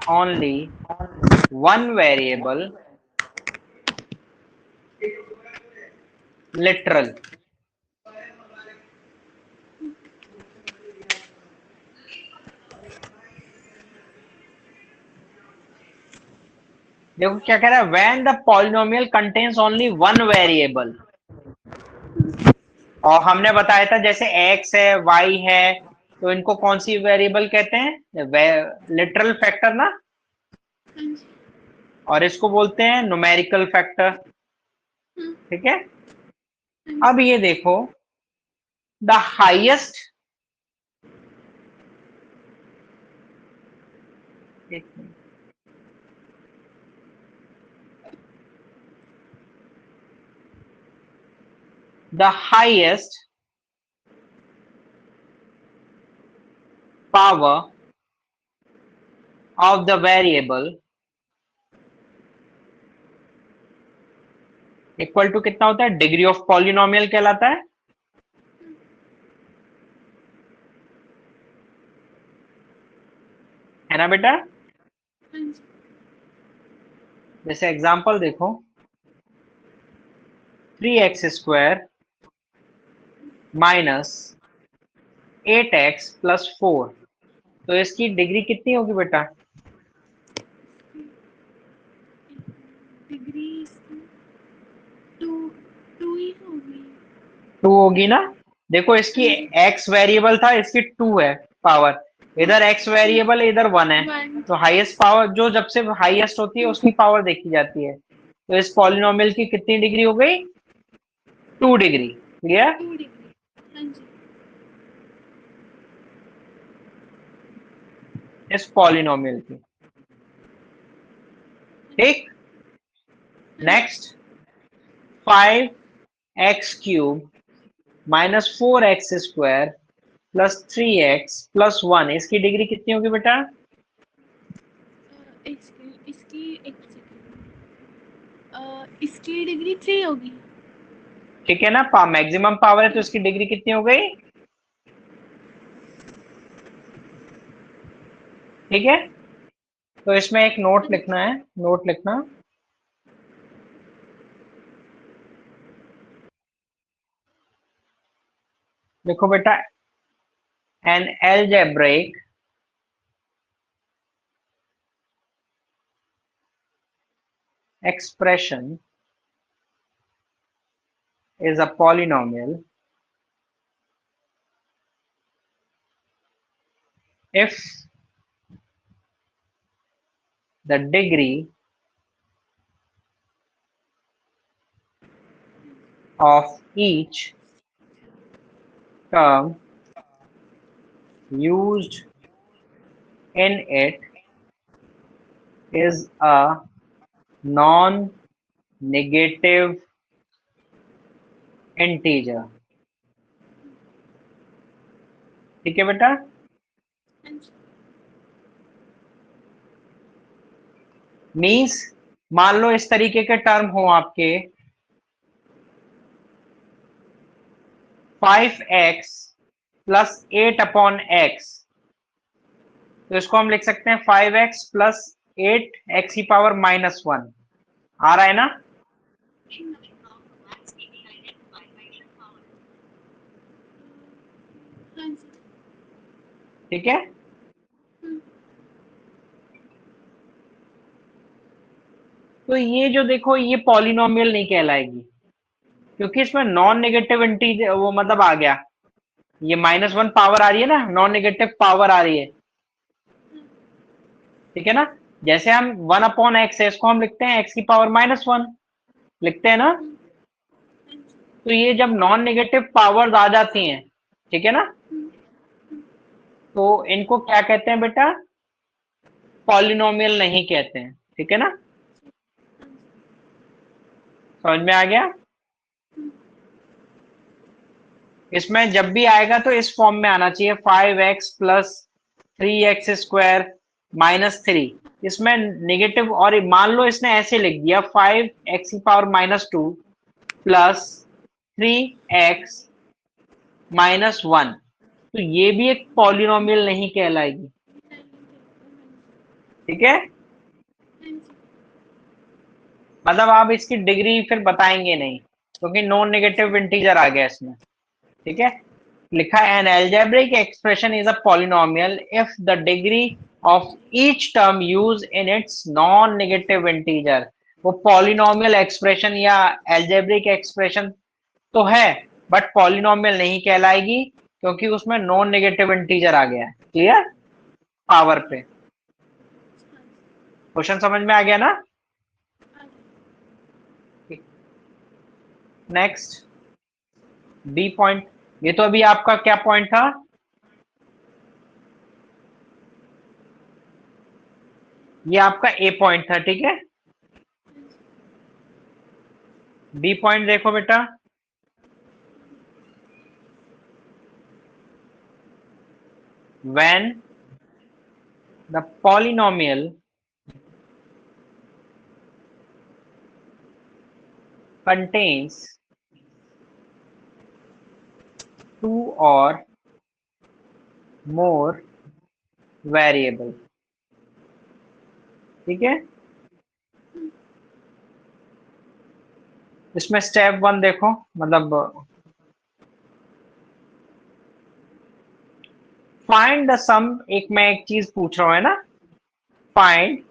only one variable, literal। देखो क्या कह रहा है, when the polynomial contains only one variable. और हमने बताया था जैसे x है, y है, तो इनको कौन सी वेरिएबल कहते हैं? लिटरल फैक्टर ना। हाँ जी। और इसको बोलते हैं न्यूमेरिकल फैक्टर, हाँ। ठीक है? हाँ अब जी। ये देखो, the highest, the highest power of the variable equal to कितना होता है? डिग्री ऑफ पॉलिनोमियल कहलाता है। है ना बेटा? हाँ जी। जैसे एग्जांपल देखो, 3x² माइनस 8x+4, तो इसकी डिग्री कितनी होगी बेटा? डिग्री टू टू ही होगी। 2 होगी ना? देखो इसकी हाँ जी। x वेरिएबल था, इसकी 2 है पावर, हाँ। इधर x वेरिएबल है, इधर 1 है। 1। तो हाईएस्ट पावर जो जब से हाईएस्ट होती है उसकी पावर देखी जाती है। तो इस पॉलिनोमियल की कितनी डिग्री हो गई? 2 डिग्री। क्लियर? 2 डिग्री। हाँ जी। इस पॉलिनोमियल की, ठीक। हाँ जी। Next, 5x³ minus 4x² plus 3x+1, इसकी डिग्री कितनी होगी बेटा? इसकी एक सेकेंड, इसकी डिग्री 3 होगी। ठीक है ना? मैक्सिमम पावर है तो इसकी डिग्री कितनी हो गई? ठीक है। तो इसमें एक नोट हाँ जी। लिखना है, नोट लिखना, देखो बेटा, N algebraic expression is a polynomial if the degree of each term used in it is a non-negative integer। ठीक है बेटा? हाँ जी। मीन्स मान लो इस तरीके के टर्म हो आपके, 5x प्लस 8/x, तो इसको हम लिख सकते हैं 5x प्लस 8x की पावर -1। आ रहा है ना? हाँ जी। ठीक है, तो ये जो देखो ये पॉलिनोमियल नहीं कहलाएगी, क्योंकि इसमें नॉन नेगेटिव इंटीजर वो मतलब आ गया, ये -1 पावर आ रही है ना, नॉन नेगेटिव पावर आ रही है, ठीक है ना। जैसे हम 1/x है, इसको हम लिखते हैं x की पावर -1 लिखते हैं ना। तो ये जब नॉन नेगेटिव पावर्स आ जाती हैं, ठीक है ना, तो इनको क्या कहते हैं बेटा? पॉलिनोमियल नहीं कहते हैं, ठीक है ना। समझ में आ गया? इसमें जब भी आएगा तो इस फॉर्म में आना चाहिए, 5x प्लस 3x² -3। इसमें नेगेटिव, और मान लो इसने ऐसे लिख दिया 5x की पावर -2 प्लस 3x -1, तो ये भी एक पॉलिनोमियल नहीं कहलाएगी, ठीक है। मतलब आप इसकी डिग्री फिर बताएंगे नहीं, क्योंकि नॉन नेगेटिव इंटीजर आ गया इसमें, ठीक है। लिखा है an algebraic expression is a polynomial if the degree of each term use in its non negative integer. वो पॉलिनोमियल एक्सप्रेशन या एल्जेब्रिक एक्सप्रेशन तो है, बट पॉलिनोमियल नहीं कहलाएगी, क्योंकि उसमें नॉन नेगेटिव इंटीजर आ गया है। क्लियर? पावर पे क्वेश्चन समझ में आ गया ना? Next b point. ये तो अभी आपका क्या पॉइंट था? ये आपका ए पॉइंट था, ठीक है। बी पॉइंट देखो बेटा, when the polynomial contains two or more variable, ठीक है। इसमें स्टेप 1 देखो, मतलब फाइंड द सम, मैं एक चीज पूछ रहा हूं, है ना। Find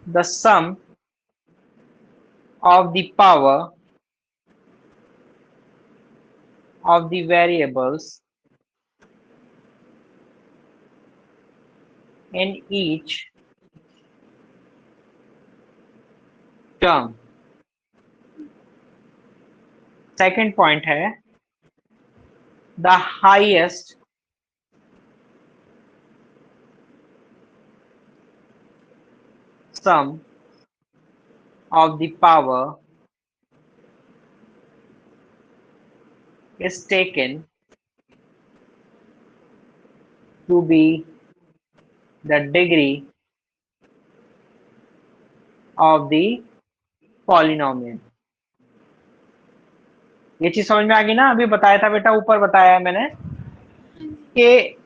the sum of the power of the variables in each term। Second point है the highest sum of the power is taken to be the degree of the polynomial। ये चीज समझ में आ गई ना? अभी बताया था बेटा, ऊपर बताया है मैंने कि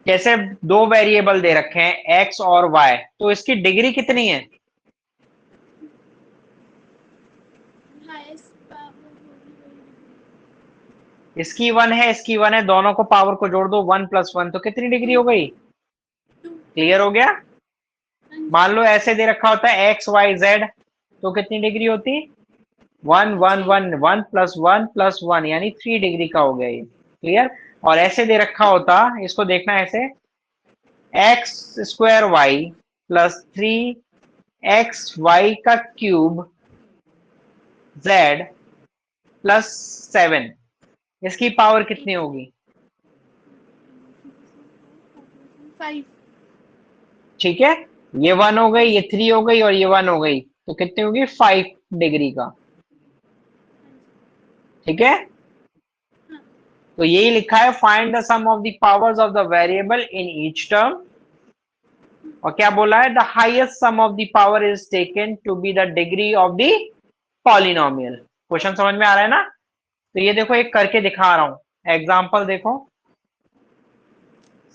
जैसे दो वेरिएबल दे रखे हैं x और y, तो इसकी डिग्री कितनी है? इसकी 1 है, इसकी 1 है, दोनों को पावर को जोड़ दो, 1 + 1, तो कितनी डिग्री हो गई? क्लियर हो गया? मान लो ऐसे दे रखा होता है x y z, तो कितनी डिग्री होती? 1 1 1 1 + 1 + 1, यानी 3 डिग्री का हो गया ये। क्लियर? और ऐसे दे रखा होता, इसको देखना ऐसे, x² y + 3xy³ z + 7, इसकी पावर कितनी होगी? 5। ठीक है, ये 1 हो गई, ये 3 हो गई, और ये 1 हो गई, तो कितनी होगी? 5 डिग्री का, ठीक है। तो यही लिखा है, find the sum of the powers of the variable in each term. और क्या बोला है? The highest sum of the power is taken to be the degree of the polynomial. Question समझ में आ रहा है ना? तो ये देखो, एक करके दिखा रहा हूं, एग्जाम्पल देखो,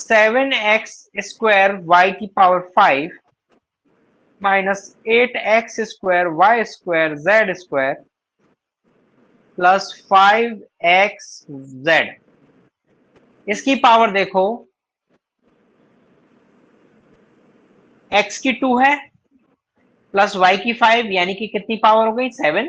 7x² y की power 5 minus 8x² y² z² plus 5xz। इसकी पावर देखो, x की 2 है प्लस y की 5, यानी कि कितनी पावर हो गई 7।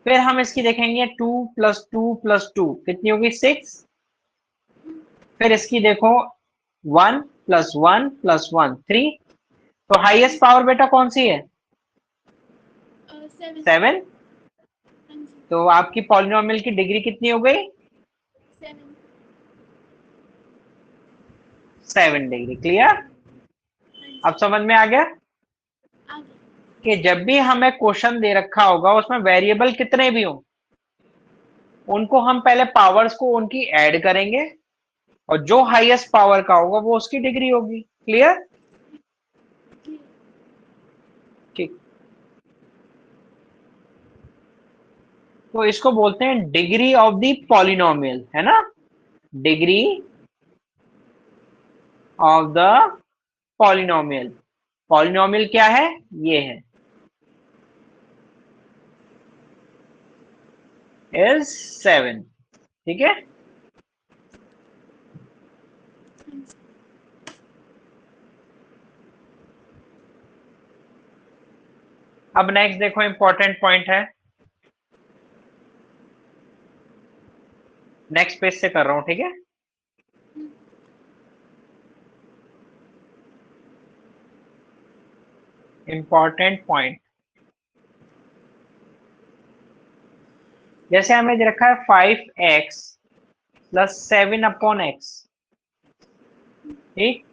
फिर हम इसकी देखेंगे 2 प्लस 2 प्लस 2 कितनी होगी 6। फिर इसकी देखो 1 प्लस 1 प्लस 1 3। तो हाईएस्ट पावर बेटा कौन सी है 7। 7। हाँ जी, तो आपकी पॉलिनोमियल की डिग्री कितनी हो गई 7। 7 डिग्री। क्लियर? हाँ जी, अब समझ में आ गया आगे। कि जब भी हमें क्वेश्चन दे रखा होगा उसमें वेरिएबल कितने भी हो, उनको हम पहले पावर्स को उनकी ऐड करेंगे और जो हाईएस्ट पावर का होगा वो उसकी डिग्री होगी। क्लियर? क्लियर। ठीक। तो इसको बोलते हैं डिग्री ऑफ द पॉलिनोमियल, है ना, degree of the polynomial. Polynomial क्या है, ये है इज 7। ठीक है, हाँ जी, अब नेक्स्ट देखो, इंपॉर्टेंट पॉइंट है, नेक्स्ट पेज से कर रहा हूं। ठीक है, इंपॉर्टेंट पॉइंट, जैसे हमें दे रखा है 5x प्लस 7/x, ठीक,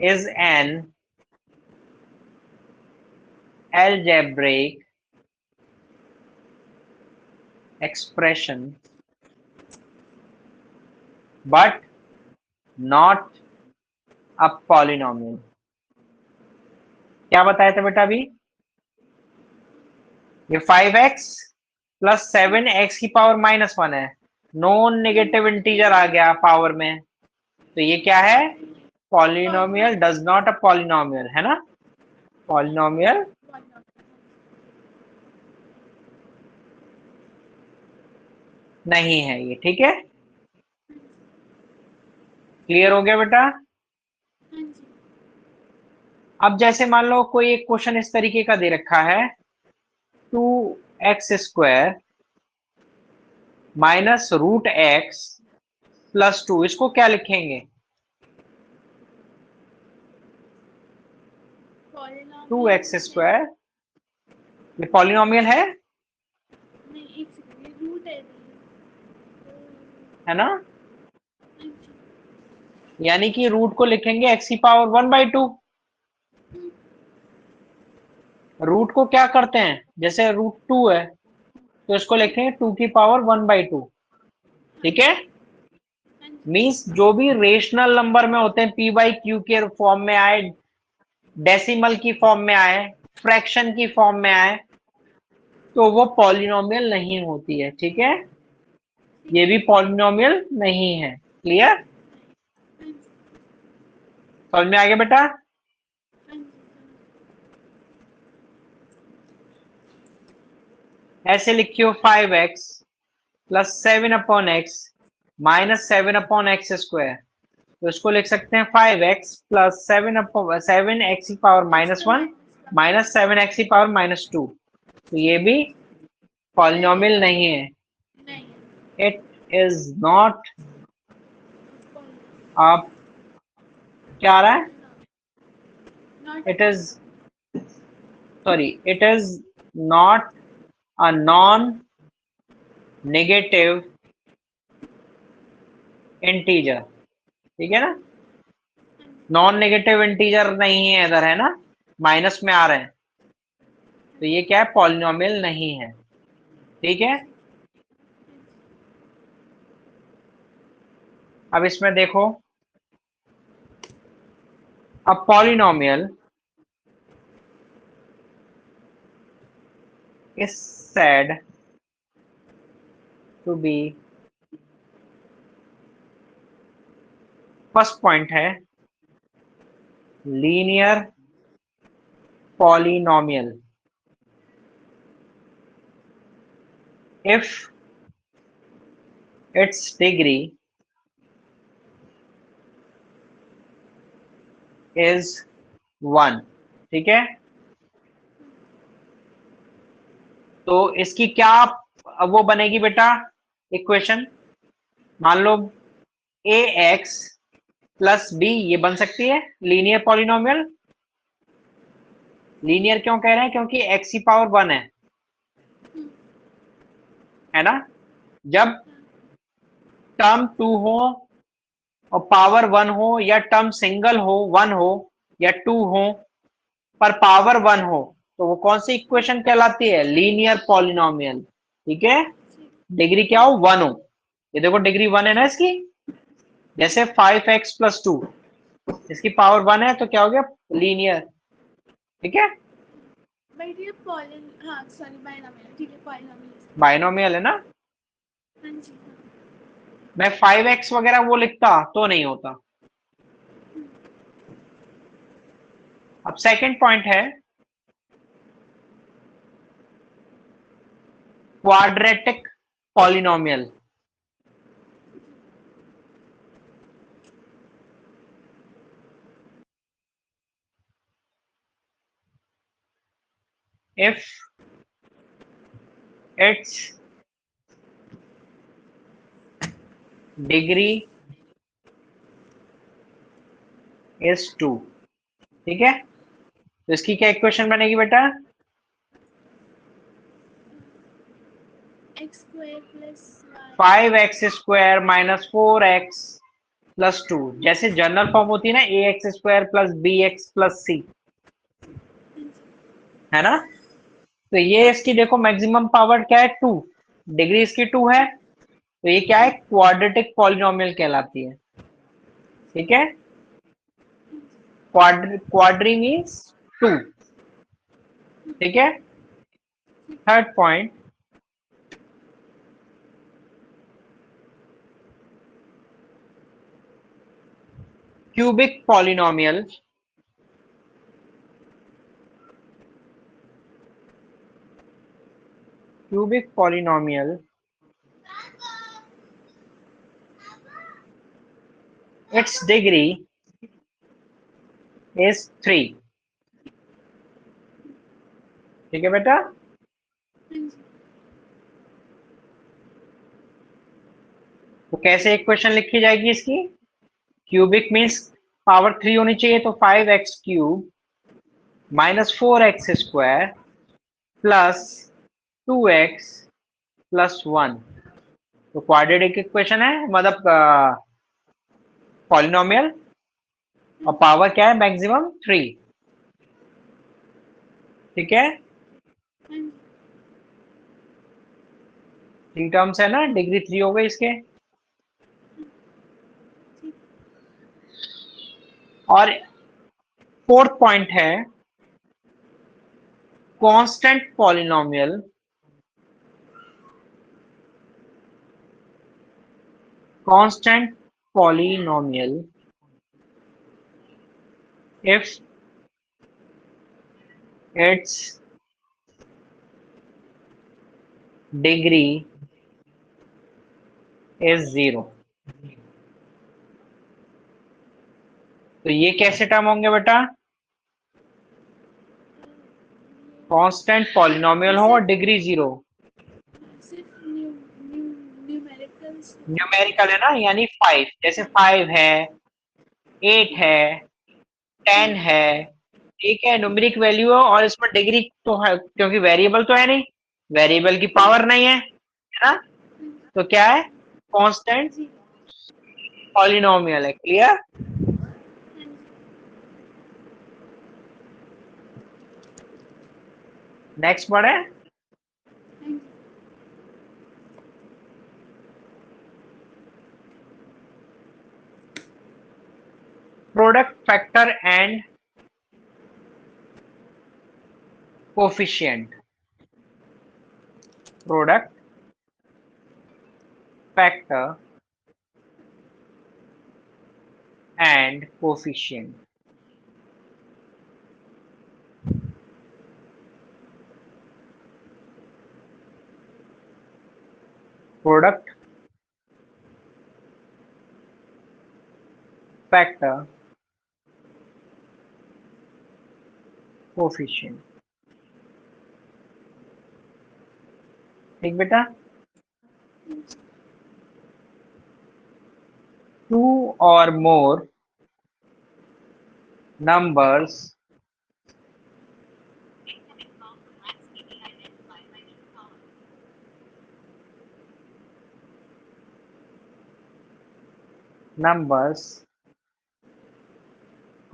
is an algebraic expression but not a polynomial। क्या बताया था बेटा अभी, ये 5x प्लस 7x की पावर -1 है, नॉन नेगेटिव इंटीजर आ गया पावर में, तो ये क्या है polynomial, does not a polynomial, है ना, पॉलिनोमियल नहीं है ये। ठीक है, क्लियर हो गया बेटा? हाँ जी, अब जैसे मान लो कोई एक क्वेश्चन इस तरीके का दे रखा है 2x² माइनस √x प्लस 2, इसको क्या लिखेंगे पॉलिनोमियल 2x², ये पॉलिनोमियल है नहीं, एक सेकंड, ये रूट है है ना, हाँ जी, यानी कि रूट को लिखेंगे x की पावर 1/2। रूट को क्या करते हैं, जैसे √2 है तो इसको लिखेंगे 2 की पावर 1/2। ठीक है, हाँ जी, मींस जो भी रेशनल नंबर में होते हैं p/q के फॉर्म में आए, डेसिमल की फॉर्म में आए, फ्रैक्शन की फॉर्म में आए, तो वो पॉलिनोमियल नहीं होती है। ठीक है, ये भी पॉलिनोमियल नहीं है। क्लियर? हाँ जी, समझ में आ गया बेटा? हाँ जी, ऐसे लिखियो 5x plus 7/x minus 7/x², तो इसको लिख सकते हैं 5x प्लस 7x की पावर इसका -1 माइनस का माइनस 7x की पावर -2, तो ये भी नहीं पॉलिनोमियल है, नहीं है। नहीं है, इट इज नॉट पॉलिनोमियल आप क्या आ रहा है, not a it is polynomial. Sorry, it is not a non negative integer. ठीक है ना, नॉन नेगेटिव इंटीजर नहीं है इधर, है ना, माइनस में आ रहे हैं, तो ये क्या है पॉलिनोमियल नहीं है। ठीक है, अब इसमें देखो, अब polynomial is said to be, first point है linear polynomial if its degree is 1। ठीक है, तो इसकी क्या वो बनेगी बेटा इक्वेशन? मान लो ए एक्स प्लस बी, ये बन सकती है लीनियर पॉलिनोमियल। लीनियर क्यों कह रहे हैं? क्योंकि एक्स की पावर 1 है ना। जब टर्म 2 हो और पावर 1 हो, या टर्म सिंगल हो 1 हो या 2 हो पर पावर 1 हो, तो वो कौन सी इक्वेशन कहलाती है? Linear polynomial. ठीक है, डिग्री क्या हो? 1 हो। ये देखो डिग्री 1 है ना इसकी। जैसे 5x प्लस 2, इसकी पावर 1 है तो क्या हो गया? लीनियर। ठीक है, बट ये पॉलिन, हाँ सॉरी बाइनोमियल, ठीक है पॉलिनोमियल। बाइनोमियल है ना। हाँ जी हाँ। मैं 5x वगैरह वो लिखता तो नहीं होता। अब सेकंड पॉइंट है quadratic polynomial. if its degree is 2। ठीक है, तो इसकी क्या इक्वेशन बनेगी बेटा? X square plus 5x² minus 4x plus 2। जैसे जनरल फॉर्म होती है ना, ax² plus bx plus c, है ना। तो ये इसकी देखो मैक्सिमम पावर क्या है? 2। डिग्री इसकी 2 है, तो ये क्या है? क्वाड्रेटिक पॉलिनोमियल कहलाती है। ठीक है, क्वाड्री मीन्स 2। ठीक है, third point cubic polynomial. Cubic polynomial its degree is 3। ठीक है बेटा, तो कैसे इक्वेशन लिखी जाएगी इसकी? क्यूबिक मीन्स पावर 3 होनी चाहिए, तो 5x³ minus 4x² plus 2x plus 1। तो क्वाड्रेटिक इक्वेशन है, मतलब पॉलिनोमियल, और पावर क्या है? मैक्सिमम 3। ठीक है, 3 टर्म्स है ना, डिग्री 3 हो गई इसके। और फोर्थ पॉइंट है constant polynomial. Constant polynomial if its degree is 0। तो ये कैसे टर्म होंगे बेटा? कांस्टेंट पॉलिनोमियल हो और डिग्री 0। सिर्फ न्यूमेरिकल्स। न्यूमेरिकल है ना, यानी 5। जैसे 5 है, 8 है, 10 है। ठीक है, न्यूमेरिक वैल्यू है और इसमें डिग्री तो है, क्योंकि वेरिएबल तो है नहीं, वेरिएबल की पावर नहीं है ना। तो क्या है? कांस्टेंट पॉलिनोमियल है। क्लियर? नेक्स्ट वर्ड है product factor and coefficient. product, factor and coefficient. Product, factor, coefficient. ठीक बेटा. Two or more numbers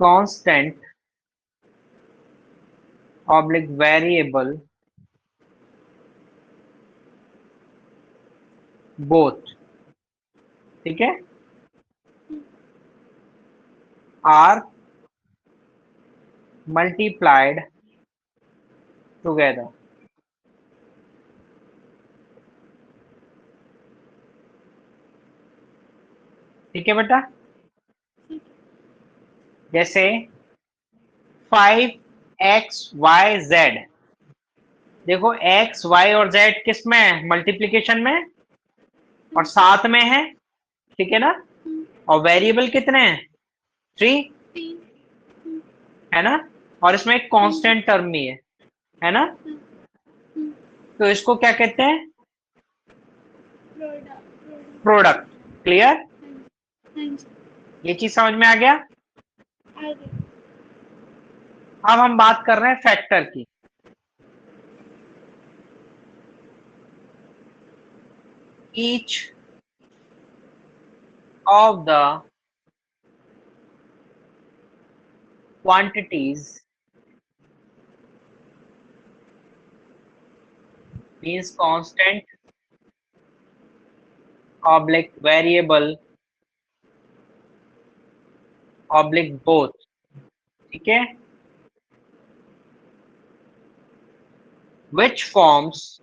constant oblique variable both, ठीक है, are multiplied together. ठीक है बेटा. जैसे 5xyz, देखो x y और z किस में है, मल्टीप्लीकेशन में और साथ में है, ठीक है ना. और वेरिएबल कितने हैं, 3 है ना. और इसमें एक कांस्टेंट टर्म भी है ना. तो इसको क्या कहते हैं, प्रोडक्ट. क्लियर, ये चीज समझ में आ गया. अब हम बात कर रहे हैं फैक्टर की. Each of the quantities means constant oblique variable oblique both, ठीक है, which forms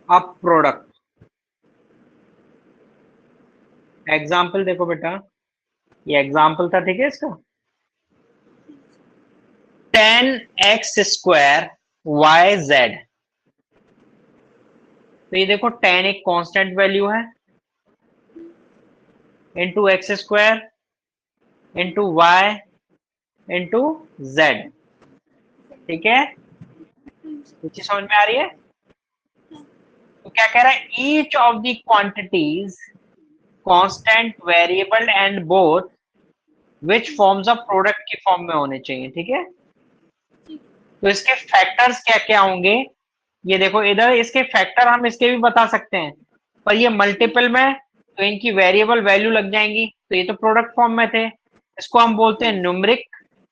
a product. Example देखो बेटा, ये एग्जाम्पल था, ठीक है. इसका 10x स्क्वायर वाई जेड, तो ये देखो 10 एक कांस्टेंट वैल्यू है, into x square into y into z, ठीक है. ये चीज समझ में आ रही है. तो क्या कह रहा है, each of the quantities constant variable and both which forms of product की फॉर्म में होने चाहिए, ठीक है. तो इसके फैक्टर्स क्या क्या होंगे, ये देखो इधर इसके फैक्टर हम इसके भी बता सकते हैं, पर ये मल्टीपल में तो इनकी वेरिएबल वैल्यू लग जाएंगी, तो ये तो प्रोडक्ट फॉर्म में थे. इसको हम बोलते हैं न्यूमरिक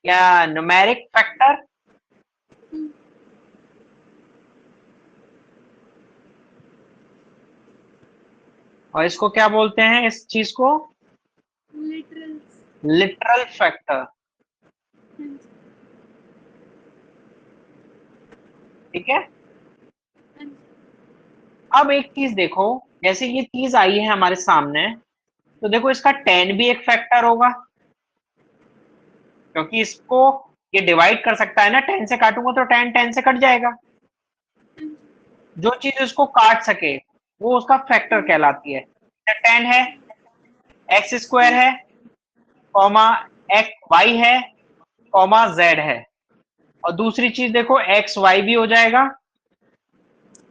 या न्यूमेरिक फैक्टर. और इसको क्या बोलते हैं, इस चीज को लिटरल फैक्टर, ठीक है. अब एक चीज देखो, जैसे ये चीज आई है हमारे सामने, तो देखो इसका 10 भी एक फैक्टर होगा, क्योंकि इसको ये डिवाइड कर सकता है ना. 10 से काटूंगा तो 10 10 से कट जाएगा. जो चीज इसको काट सके वो उसका फैक्टर कहलाती है. 10 है, एक्स स्क्वायर है, कॉमा एक्स वाई है, कॉमा जेड है. और दूसरी चीज देखो एक्स वाई भी हो जाएगा,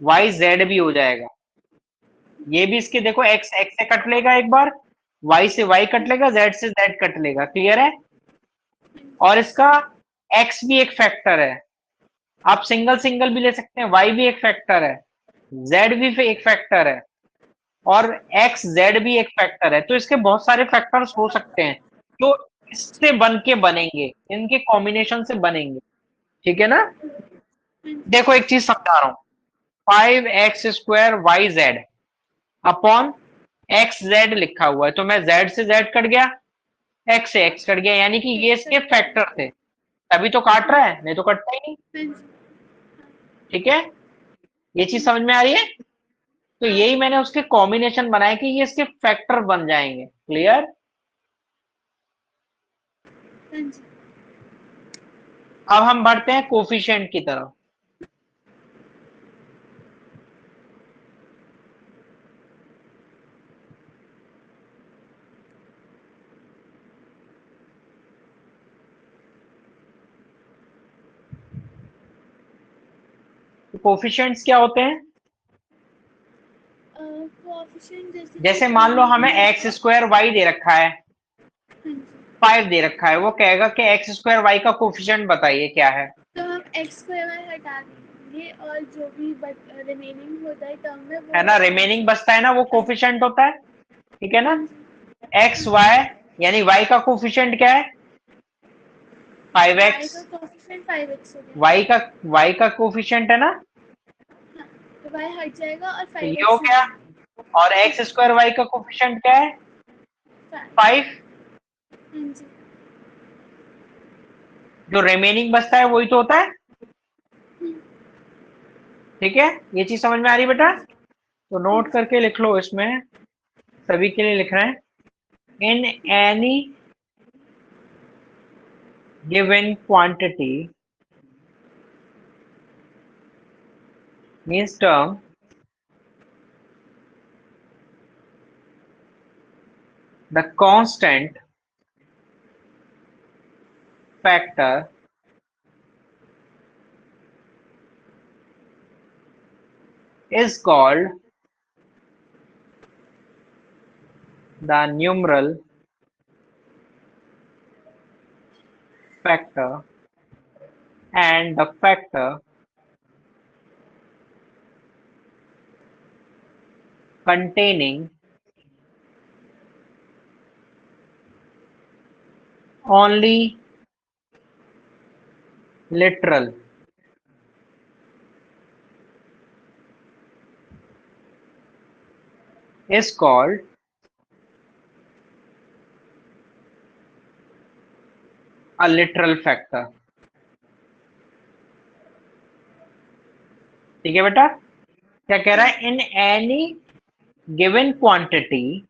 वाई जेड भी हो जाएगा. ये भी इसके देखो एक्स एक्स से कट लेगा एक बार, वाई से वाई कट लेगा, जेड से जेड कट लेगा. क्लियर है. और इसका एक्स भी एक फैक्टर है, आप सिंगल सिंगल भी ले सकते हैं. वाई भी एक फैक्टर है, जेड भी एक फैक्टर है, और एक्स जेड भी एक फैक्टर है. तो इसके बहुत सारे फैक्टर्स हो सकते हैं जो इससे बन के बनेंगे, इनके कॉम्बिनेशन से बनेंगे, ठीक है ना. देखो एक चीज समझा रहा हूं, 5x square Y Z upon x Z लिखा हुआ है, तो मैं जेड से जेड कट गया, एक्स से एक्स कट गया, यानी कि ये इसके फैक्टर थे. तभी तो काट रहा है, नहीं तो कटता ही नहीं। हाँ जी। ठीक है, ये चीज समझ में आ रही है। तो यही मैंने उसके कॉम्बिनेशन बनाए कि ये इसके फैक्टर बन जाएंगे। क्लियर। हाँ जी। अब हम बढ़ते हैं कोफिशिएंट की तरफ। तो कोफिशिएंट्स क्या होते हैं? कोएफिशिएंट जैसे कि जैसे मान लो हमें हाँ एक्स स्क्वायर वाई दे रखा है, जी, 5 दे रखा है, वो कहेगा कि एक्स स्क्वायर वाई का कोफिशिएंट बताइए क्या है। तो हम एक्स स्क्वायर हटा देंगे और जो भी रिमेनिंग होता है टर्म में है वो ना, रिमेनिंग बचता है ना, वो हाँ जी। कोफिशिएंट होता है। ठीक है हाँ ना। जी। एक्स वाई, यानी वाई का कोफिशिएंट क्या है? 5x। वाई का कोएफिशिएंट 5x हो गया। वाई का कोफिशिएंट है ना, हाँ, तो वाई हट जाएगा और तो ये हो 5x गया। रहेगा। और एक्स स्क्वायर वाई का कोफिशिएंट क्या है? 5। 5। हाँ जी। जो रिमेनिंग बचता है वही तो होता है। ठीक है, ये चीज समझ में आ रही है बेटा? तो हाँ नोट जी। करके लिख लो, इसमें सभी के लिए लिख रहे हैं। In any given quantity means term, the constant factor is called the numeral factor, and the factor containing only literal is called a literal factor. ठीक है बेटा, क्या कह रहा है? In any given quantity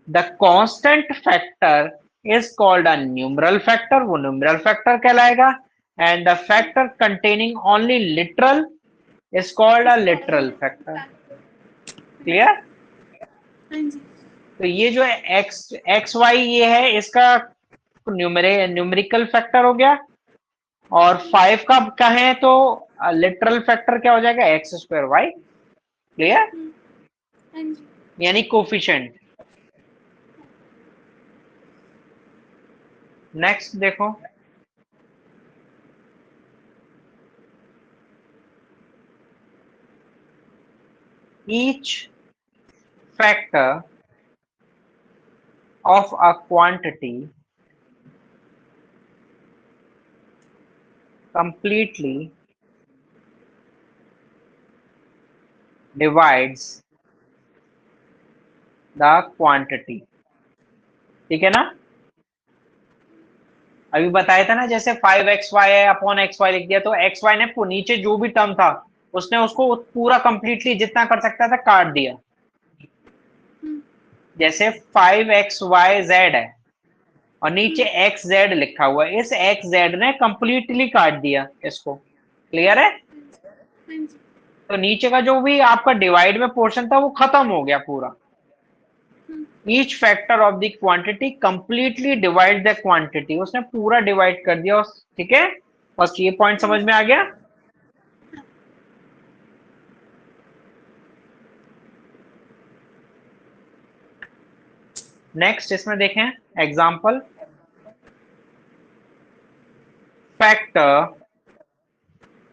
the constant factor is called a numeral factor, वो न्यूमरल फैक्टर कहलाएगा। And the factor containing only literal is called a इसको लिटरल फैक्टर। हाँ क्लियर। जी। तो ये जो एक्स एक्स वाई ये है, इसका न्यूमेरिकल फैक्टर हो गया। और 5 का कहें तो लिटरल फैक्टर क्या हो जाएगा? X square Y. क्लियर, हाँ जी। यानी कोफिशिएंट। नेक्स्ट देखो, each factor of a quantity completely divides the quantity। ठीक है ना, अभी बताया था ना, जैसे 5xy है अपॉन एक्स वाई लिख दिया, तो एक्स वाई ने नीचे जो भी टर्म था उसने उसको पूरा कंप्लीटली जितना कर सकता था काट दिया। जैसे 5xyz है और नीचे एक्स जेड लिखा हुआ है, इस एक्स जेड ने कंप्लीटली काट दिया इसको। क्लियर है। हाँ जी। तो नीचे का जो भी आपका डिवाइड में पोर्शन था वो खत्म हो गया पूरा। Each factor of the quantity completely divide the quantity, उसने पूरा डिवाइड कर दिया। ठीक है, बस ये पॉइंट समझ में आ गया। नेक्स्ट इसमें देखें example, factor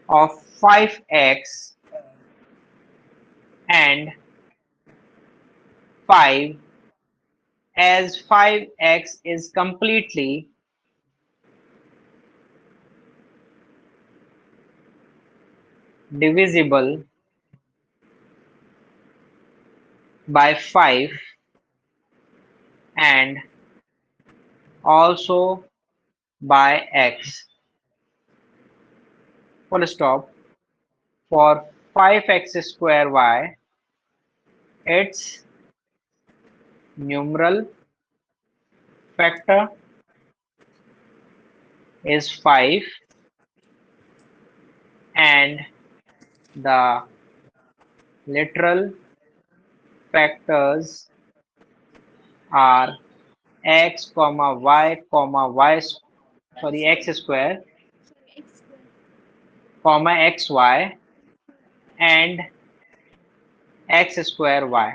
of 5x and 5 as 5x is completely divisible by 5 and also by x। full stop. For 5x square y, its numeral factor is 5 and the literal factors are x comma y sorry x square x square comma xy and x square y.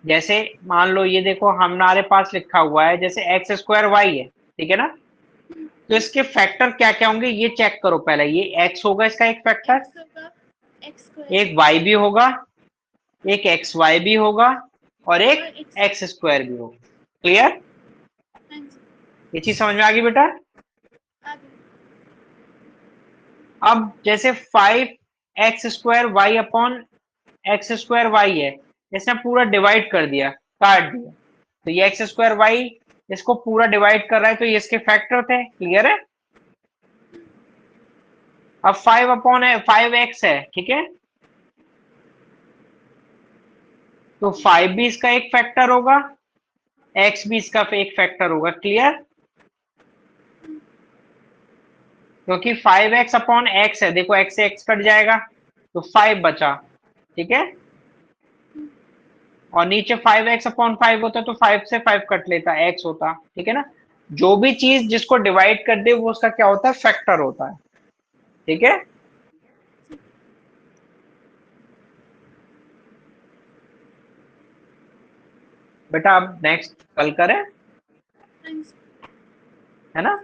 जैसे मान लो ये देखो हमारे पास लिखा हुआ है जैसे एक्स स्क्वायर वाई है, ठीक है ना, तो इसके फैक्टर क्या क्या होंगे ये चेक करो पहले। ये एक्स होगा इसका एक फैक्टर, x square एक वाई भी होगा, एक एक्स वाई भी होगा और एक एक्स स्क्वायर भी होगा। क्लियर? हाँ जी ये चीज समझ में आ गई बेटा? आगे अब जैसे 5x square y upon x square y है, इसने पूरा डिवाइड कर दिया, काट दिया, तो ये एक्स स्क्वायर वाई इसको पूरा डिवाइड कर रहा है, तो ये इसके फैक्टर थे। क्लियर है? अब 5 अपॉन 5x है, ठीक है, तो 5 भी इसका एक फैक्टर होगा, x भी इसका एक फैक्टर होगा। क्लियर? क्योंकि 5x अपॉन x है, देखो x से x कट जाएगा तो 5 बचा, ठीक है, और नीचे 5x अपॉन 5 होता तो 5 से 5 कट लेता, x होता, ठीक है ना। जो भी चीज जिसको डिवाइड कर दे वो उसका क्या होता है, फैक्टर होता है। ठीक है, बेटा अब नेक्स्ट कल करें, है ना।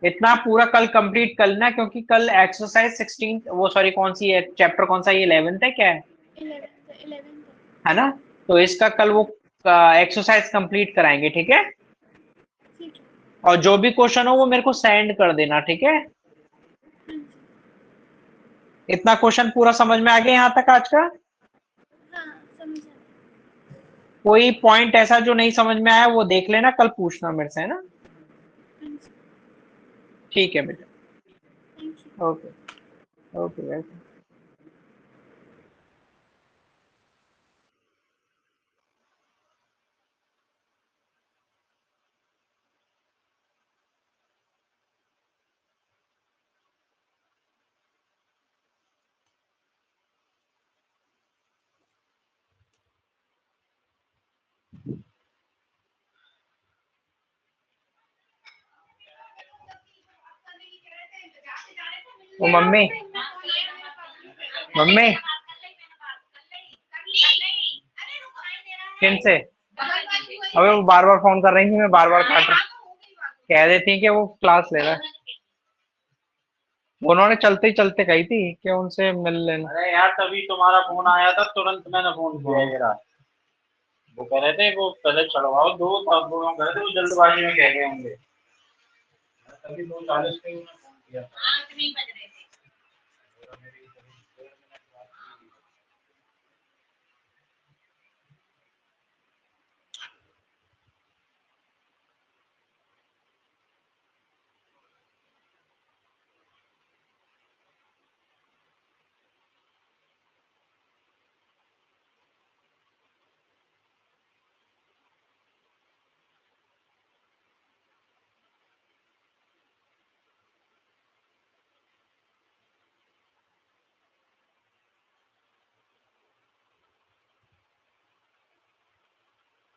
इतना पूरा कल कंप्लीट कर लेना, क्योंकि कल एक्सरसाइज 16 वो सॉरी कौन सी है, चैप्टर कौन सा, ये 11th है क्या है 11th है ना। तो इसका कल वो एक्सरसाइज कंप्लीट कराएंगे, ठीक है। ठीक है और जो भी क्वेश्चन हो वो मेरे को सेंड कर देना, ठीक है। हाँ जी इतना क्वेश्चन पूरा समझ में आ गया यहाँ तक आज का? हाँ समझ आ गया कोई पॉइंट ऐसा जो नहीं समझ में आया वो देख लेना, कल पूछना मेरे से, है ना। हाँ जी ठीक है बेटा, thank you okay okay welcome. ओ मम्मी, मम्मी किन से? अबे वो बार बार फोन कर रही थी, मैं बार बार काट रहा, कह रही थी कि वो क्लास ले रहा है। उन्होंने चलते ही चलते कही थी कि उनसे मिल लेना। अरे यार तभी तुम्हारा फोन आया था, तुरंत मैंने फोन किया जरा। वो कह रहे थे वो पहले चढ़वाओ दो, तब वो कह रहे थे वो जल्दबाजी में कह गए होंगे, तभी 2:40 पे उन्होंने फोन किया।